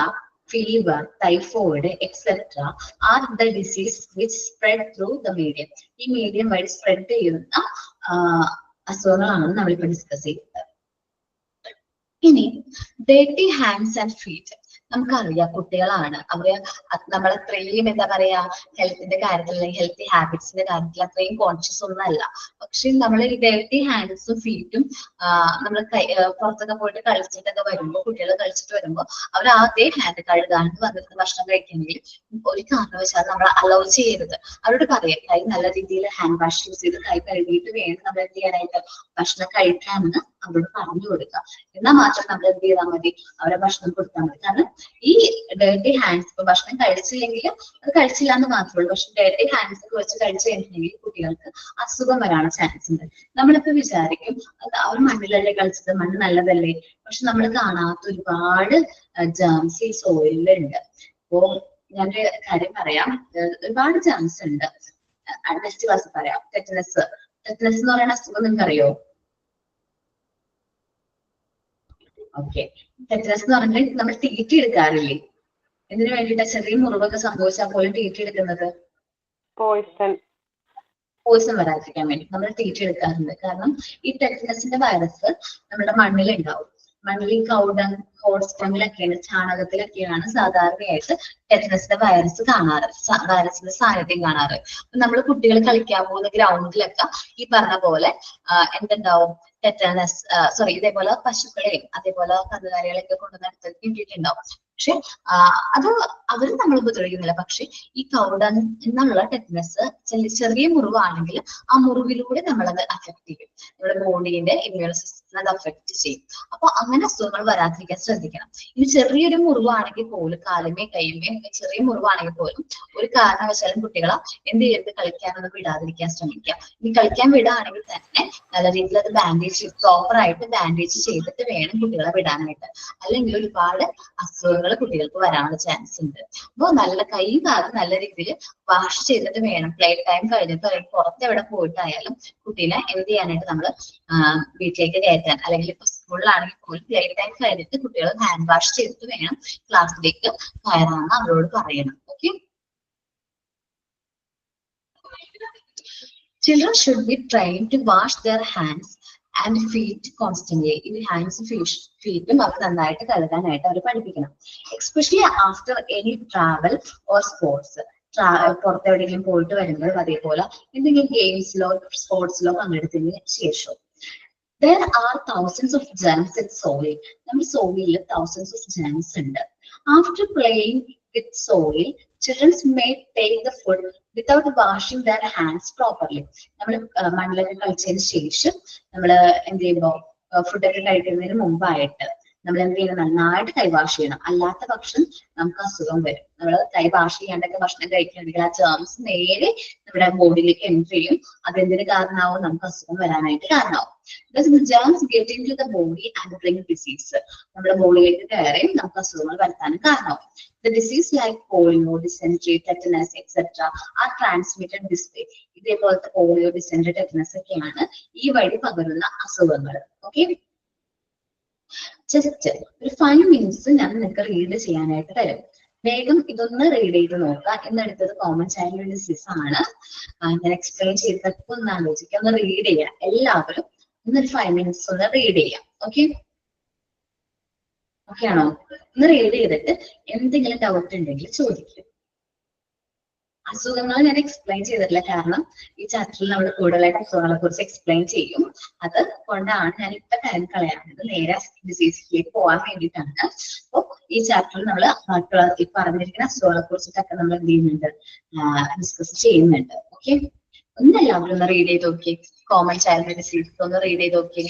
fever, typhoid, etc. are the disease which spread through the medium. ഈ മീഡിയം വഴി സ്പ്രെഡ് ചെയ്യുന്ന അസുഖങ്ങളാണ് നമ്മളിപ്പോ ഡിസ്കസ് ചെയ്യുന്നത്. ഇനി ഡേർട്ടി ഹാൻഡ്സ് ആൻഡ് ഫീറ്റ്. നമുക്കറിയാം കുട്ടികളാണ്, അവര് നമ്മൾ അത്രയും എന്താ പറയാ ഹെൽത്തിന്റെ കാര്യത്തിൽ അല്ലെങ്കിൽ ഹെൽത്തി ഹാബിറ്റ്സിന്റെ കാര്യത്തിൽ അത്രയും കോൺഷ്യസ് ഒന്നല്ല. പക്ഷെ നമ്മൾ ഈ ഡേർട്ടി ഹാൻഡ്സും ഫീറ്റും നമ്മൾ പുറത്തൊക്കെ പോയിട്ട് കളിച്ചിട്ടൊക്കെ വരുമ്പോൾ, കുട്ടികൾ കളിച്ചിട്ട് വരുമ്പോൾ അവർ ആദ്യം ഹാൻഡ് കഴുകാണ്ട് വന്നിട്ട് ഭക്ഷണം കഴിക്കണമെങ്കിൽ ഒരു കാരണവശാലും നമ്മൾ അലൗ ചെയ്യരുത്. അവരോട് പറയാം കൈ നല്ല രീതിയിൽ ഹാൻഡ് വാഷ് യൂസ് ചെയ്ത് കൈ കഴുകിയിട്ട് വേണം നമ്മൾ എന്ത് ചെയ്യാനായിട്ട് ഭക്ഷണം കഴിക്കാമെന്ന് അവരോട് പറഞ്ഞു കൊടുക്കുക. എന്നാൽ മാത്രം നമ്മൾ എന്ത് ചെയ്താൽ മതി, അവരെ ഭക്ഷണം കൊടുത്താൽ മതി. കാരണം ഈ ഡേർട്ടി ഹാൻഡ്സ് ഇപ്പൊ ഭക്ഷണം കഴിച്ചില്ലെങ്കിൽ അത് കഴിച്ചില്ല എന്ന് മാത്രമേ ഉള്ളൂ. പക്ഷെ ഡേർട്ടി ഹാൻഡ്സ് ഒക്കെ വെച്ച് കഴിച്ചു കഴിഞ്ഞിട്ടുണ്ടെങ്കിൽ കുട്ടികൾക്ക് അസുഖം വരാനുള്ള ചാൻസ് ഉണ്ട്. നമ്മളിപ്പോ വിചാരിക്കും അവർ മണ്ണിലല്ലേ കളിച്ചത്, മണ്ണ് നല്ലതല്ലേ, പക്ഷെ നമ്മൾ കാണാത്ത ഒരുപാട് ജേംസ് ഈ സോയിലുണ്ട്. അപ്പോ ഞാനൊരു കാര്യം പറയാം, ഒരുപാട് ജേംസ് ഉണ്ട്. നെക്സ്റ്റ് ക്ലാസ് പറയാം. ടെറ്റനസ് എന്ന് പറയുന്ന അസുഖം നിങ്ങൾക്കറിയോ? ഓക്കെ, ടെറ്റനസ് എന്ന് പറഞ്ഞാൽ നമ്മൾ ടീറ്റി എടുക്കാറില്ലേ? എന്തിനു വേണ്ടിയിട്ടാ? ചെറിയ മുറിവൊക്കെ സംഭവിച്ചാൽ പോലും ടീറ്റി എടുക്കുന്നത് പോയിസൺ വരാതിരിക്കാൻ വേണ്ടി നമ്മൾ ടീറ്റി എടുക്കാറുണ്ട്. കാരണം ഈ ടെറ്റനസിന്റെ വൈറസ് നമ്മുടെ മണ്ണിലുണ്ടാവും. മണ്ണിൽ കൗഡങ്, ഹോട്ട് സ്റ്റങ്ങിലൊക്കെയാണ്, ചാണകത്തിലൊക്കെയാണ് സാധാരണയായിട്ട് ടെറ്റനസിന്റെ വൈറസ് കാണാറ്, വൈറസിന്റെ സാന്നിധ്യം കാണാറ്. നമ്മൾ കുട്ടികൾ കളിക്കാൻ പോകുന്ന ഗ്രൗണ്ടിലൊക്കെ ഈ പറഞ്ഞ പോലെ എന്തുണ്ടാവും, ടെറ്റനസ് ഇതേപോലെ പശുക്കളെയും അതേപോലെ കന്നുകാലികളെയൊക്കെ കൊണ്ടുവന്ന് കിട്ടിയിട്ടുണ്ടാവും. പക്ഷെ അത് അവര് നമ്മൾ ഉപദ്രവിക്കുന്നില്ല. പക്ഷെ ഈ കൗഡങ് എന്നുള്ള ടെറ്റനസ് ചെറിയ മുറിവാണെങ്കിൽ ആ മുറിവിലൂടെ നമ്മളത് അഫക്ട് ചെയ്യും, നമ്മുടെ ബോഡീന്റെ ഇമ്മ്യൂൺ സിസ്റ്റം അത് അഫക്ട് ചെയ്യും. അപ്പൊ അങ്ങനെ അസുഖങ്ങൾ വരാതിരിക്കാൻ ശ്രദ്ധിക്കണം. ഇനി ചെറിയൊരു മുറിവാണെങ്കിൽ പോലും, കാലുമേ കൈമേ ചെറിയ മുറിവാണെങ്കിൽ പോലും ഒരു കാരണവശാലും കുട്ടികളെ എന്ത് ചെയ്യരുത്, കളിക്കാനൊന്നും വിടാതിരിക്കാൻ ശ്രമിക്കുക. ഇനി കളിക്കാൻ വിടുകയാണെങ്കിൽ തന്നെ നല്ല രീതിയിൽ അത് പ്രോപ്പർ ആയിട്ട് ബാൻഡേജ് ചെയ്തിട്ട് വേണം കുട്ടികളെ വിടാനായിട്ട്. അല്ലെങ്കിൽ ഒരുപാട് അസുഖങ്ങൾ കുട്ടികൾക്ക് വരാനുള്ള ചാൻസ് ഉണ്ട്. അപ്പൊ നല്ല കൈ കാല് നല്ല രീതിയിൽ വാഷ് ചെയ്തിട്ട് വേണം, പ്ലേ ടൈം കഴിഞ്ഞിട്ട് അല്ലെങ്കിൽ പുറത്ത് എവിടെ പോയിട്ടായാലും കുട്ടീനെ എന്ത് ചെയ്യാനായിട്ട് നമ്മൾ വീട്ടിലേക്ക് കയറ്റാൻ. അല്ലെങ്കിൽ ഇപ്പൊ സ്കൂളിലാണെങ്കിൽ പോലും പ്ലേ ടൈം കഴിഞ്ഞിട്ട് കുട്ടികൾ ഹാൻഡ് വാഷ് ചെയ്തിട്ട് വേണം ക്ലാസ്സിലേക്ക് കയറാമെന്ന് അവരോട് പറയണം. Okay, children should be trained to wash their hands and feet constantly. ഈ ഹാൻഡ്സും ഫീറ്റും അവർ നന്നായിട്ട് കഴുകാനായിട്ട് അവർ പഠിപ്പിക്കണം. Especially after any travel or sports. പുറത്തെവിടെയെങ്കിലും പോയിട്ട് വരുമ്പോൾ, അതേപോലെ എന്തെങ്കിലും ഗെയിംസിലോ സ്പോർട്സിലോ പങ്കെടുത്തതിന് ശേഷം. There are thousands of germs in soil. നമ്മുടെ സോയിലിൽ thousands of germs ഉണ്ട്. After playing with soil, children may take the food without washing their hands properly. നമ്മൾ മണ്ണിലൊക്കെ കളിച്ചതിന് ശേഷം നമ്മൾ എന്ത് ചെയ്യുമ്പോൾ ഫുഡൊക്കെ കഴിക്കുന്നതിന് മുമ്പായിട്ട് നമ്മൾ എന്ത് ചെയ്യണം, നന്നായിട്ട് കൈ വാഷ് ചെയ്യണം. അല്ലാത്ത പക്ഷം നമുക്ക് അസുഖം വരും. നമ്മൾ കൈ വാഷ് ചെയ്യാണ്ടൊക്കെ ഭക്ഷണം കഴിക്കുന്നുണ്ടെങ്കിൽ ആ ജേംസ് നേരെ നമ്മുടെ ബോഡിയിലേക്ക് എൻട്രി ചെയ്യും. അതെന്തിന് കാരണമാവും, നമുക്ക് അസുഖം വരാനായിട്ട് കാരണമാവും. Germs get in to the body and bring disease. നമ്മുടെ ബോഡിയിലേക്ക് കയറി നമുക്ക് അസുഖങ്ങൾ വരുത്താനും കാരണമാവും. The disease like polio, dysentery, tetanus, etc. are transmitted this way. ഇതേപോലത്തെ പോളിയോ, ഡിസെൻട്രി, ടെറ്റനസ് ഒക്കെയാണ് ഈ വഴി പകരുന്ന അസുഖങ്ങൾ. ഓക്കെ, ജസ്റ്റ് ഒരു 5 മിനിറ്റ്സ് ഞാൻ നിങ്ങൾക്ക് റീഡ് ചെയ്യാനായിട്ട് തരും. വേഗം ഇതൊന്ന് റീഡ് ചെയ്ത് നോക്കുക. എന്നെടുത്തത് കോമൺ ചൈൽഡ് ഡിസീസ് ആണ്. ഞാൻ എക്സ്പ്ലെയിൻ ചെയ്തപ്പോൾ ഒന്ന് ആലോചിക്കുക, ഒന്ന് റീഡ് ചെയ്യാം. എല്ലാവരും ഇന്നൊരു 5 മിനിറ്റ്സ് ഒന്ന് റീഡ് ചെയ്യാം. ഓക്കെ, ഓക്കെ ആണോ? ഒന്ന് റീഡ് ചെയ്തിട്ട് എന്തെങ്കിലും ഡൗട്ട് ഉണ്ടെങ്കിൽ ചോദിക്കും. അസുഖങ്ങൾ ഞാൻ എക്സ്പ്ലെയിൻ ചെയ്തിട്ടില്ല, കാരണം ഈ ചാപ്റ്ററിൽ നമ്മൾ കൂടുതലായിട്ട് അസുഖങ്ങളെ കുറിച്ച് എക്സ്പ്ലെയിൻ ചെയ്യും. അത് കൊണ്ടാണ് ഞാൻ ഇപ്പൊ ടൈം കളയാറുണ്ട്, നേരെ ഡിസീസിലേക്ക് പോകാൻ വേണ്ടിയിട്ടാണ്. അപ്പൊ ഈ ചാപ്റ്ററിൽ നമ്മൾ ഈ പറഞ്ഞിരിക്കുന്ന അസുഖങ്ങളെ കുറിച്ചിട്ടൊക്കെ നമ്മൾ എന്ത് ചെയ്യുന്നുണ്ട്, ഡിസ്കസ് ചെയ്യുന്നുണ്ട്. ഓക്കെ, ഒന്ന് എല്ലാവരും ഒന്ന് റീഡ് ചെയ്ത് നോക്കി. കോമൺ ചൈൽഡ് ഡിസീസ് ഒന്ന് റീഡ് ചെയ്ത് നോക്കി.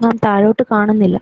ഞാൻ താഴോട്ട് കാണുന്നില്ല.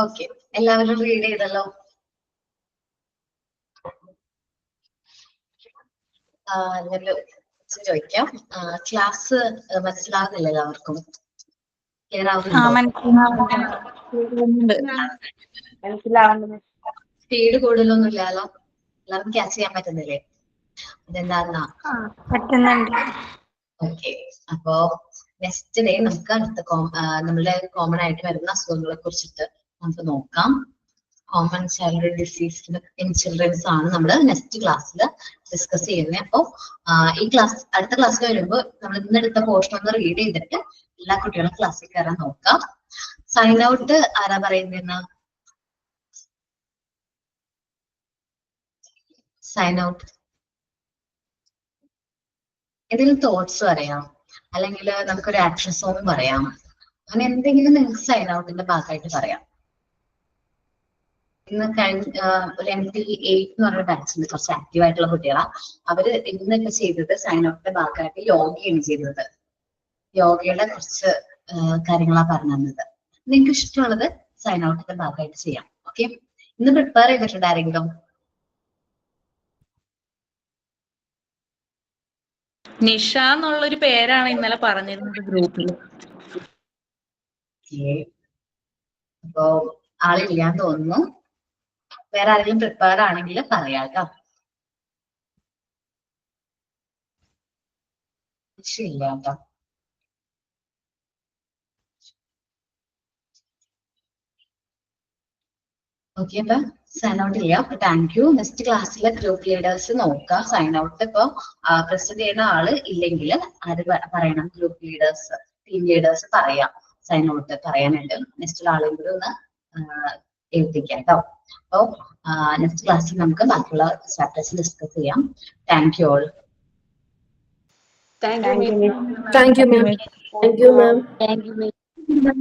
ഓക്കെ, എല്ലാവരും റീഡ് ചെയ്തല്ലോ. ഞാൻ ചോദിക്കാം, ക്ലാസ് മനസ്സിലാകുന്നില്ല എല്ലാവർക്കും? ക്ലിയർ ആവുന്നുണ്ടോ? സ്പീഡ് കൂടുതലൊന്നും ഇല്ലല്ലോ, എല്ലാവർക്കും ക്യാച്ച് ചെയ്യാൻ പറ്റുന്നില്ലേ? അതെന്താന്നാ? ഓക്കെ, അപ്പോ നെക്സ്റ്റ് ഡേ നമുക്ക് അടുത്ത നമ്മളുടെ കോമൺ ആയിട്ട് വരുന്ന അസുഖങ്ങളെ കുറിച്ചിട്ട് നമുക്ക് നോക്കാം. Common child disease in children's ആണ് നമ്മൾ നെക്സ്റ്റ് ക്ലാസ്സിൽ ഡിസ്കസ് ചെയ്യുന്നത്. അപ്പോൾ ഈ ക്ലാസ് അടുത്ത ക്ലാസ്സിൽ വരുമ്പോൾ നമ്മൾ ഇന്നെടുത്ത പോർഷൻ ഒന്ന് റീഡ് ചെയ്തിട്ട് എല്ലാ കുട്ടികളും ക്ലാസ്സിൽ കയറാൻ നോക്കാം. സൈൻ ഔട്ട് ആരാ പറയുന്നതെന്ന്? സൈൻ ഔട്ട് എന്തെങ്കിലും തോട്ട്സ് പറയാം, അല്ലെങ്കിൽ നമുക്കൊരു ആക്ഷൻ സോങ് പറയാം, അങ്ങനെ എന്തെങ്കിലും നിങ്ങൾക്ക് സൈൻ ഔട്ടിന്റെ ഭാഗമായിട്ട് പറയാം. ഇന്ന് ഒരു MT8 എന്ന് പറഞ്ഞ ബാച്ചിൽ കുറച്ച് ആക്റ്റീവ് ആയിട്ടുള്ള കുട്ടികളാണ്. അവര് ഇന്നൊക്കെ ചെയ്തത് സൈൻ ഔട്ടിന്റെ ഭാഗമായിട്ട് യോഗയാണ് ചെയ്തത്. യോഗയുടെ കുറച്ച് കാര്യങ്ങളാണ് പറഞ്ഞു തന്നത്. നിങ്ങൾക്ക് ഇഷ്ടമുള്ളത് സൈൻ ഔട്ടിന്റെ ഭാഗമായിട്ട് ചെയ്യാം. ഓക്കെ, ഇന്ന് പ്രിപ്പയർ ചെയ്തിട്ടുണ്ട് ആരെങ്കിലും? നിഷ എന്നുള്ളൊരു പേരാണ് ഇന്നലെ പറഞ്ഞിരുന്നത് ഗ്രൂപ്പിൽ. അപ്പോ ആളില്ലാന്ന് തോന്നുന്നു. വേറെ ആരെങ്കിലും പ്രിപ്പയർ ആണെങ്കിൽ പറയാം കേട്ടോ. ഇല്ല കേട്ടോ. ഓക്കെ, അപ്പൊ സൈൻ ഔട്ട് ചെയ്യാം. Thank you. നെക്സ്റ്റ് ക്ലാസ്സിലെ ഗ്രൂപ്പ് ലീഡേഴ്സ് നോക്കാം. സൈൻ ഔട്ട് ഇപ്പൊ പ്രസന്റ് ചെയ്യുന്ന ആള് ഇല്ലെങ്കിൽ ആര് പറയണം? ഗ്രൂപ്പ് ലീഡേഴ്സ്, ടീം ലീഡേഴ്സ് പറയാം സൈൻ ഔട്ട് പറയാനായിട്ട്. നെക്സ്റ്റ് ആളും കൂടി ഒന്ന് എഴുതിക്കാം കേട്ടോ. അപ്പൊ നെക്സ്റ്റ് ക്ലാസ്സിൽ നമുക്ക് ബാക്കിയുള്ള ചാപ്റ്റേഴ്സ് ഡിസ്കസ് ചെയ്യാം. Thank you all. Thank you, ma'am. Thank you, ma'am.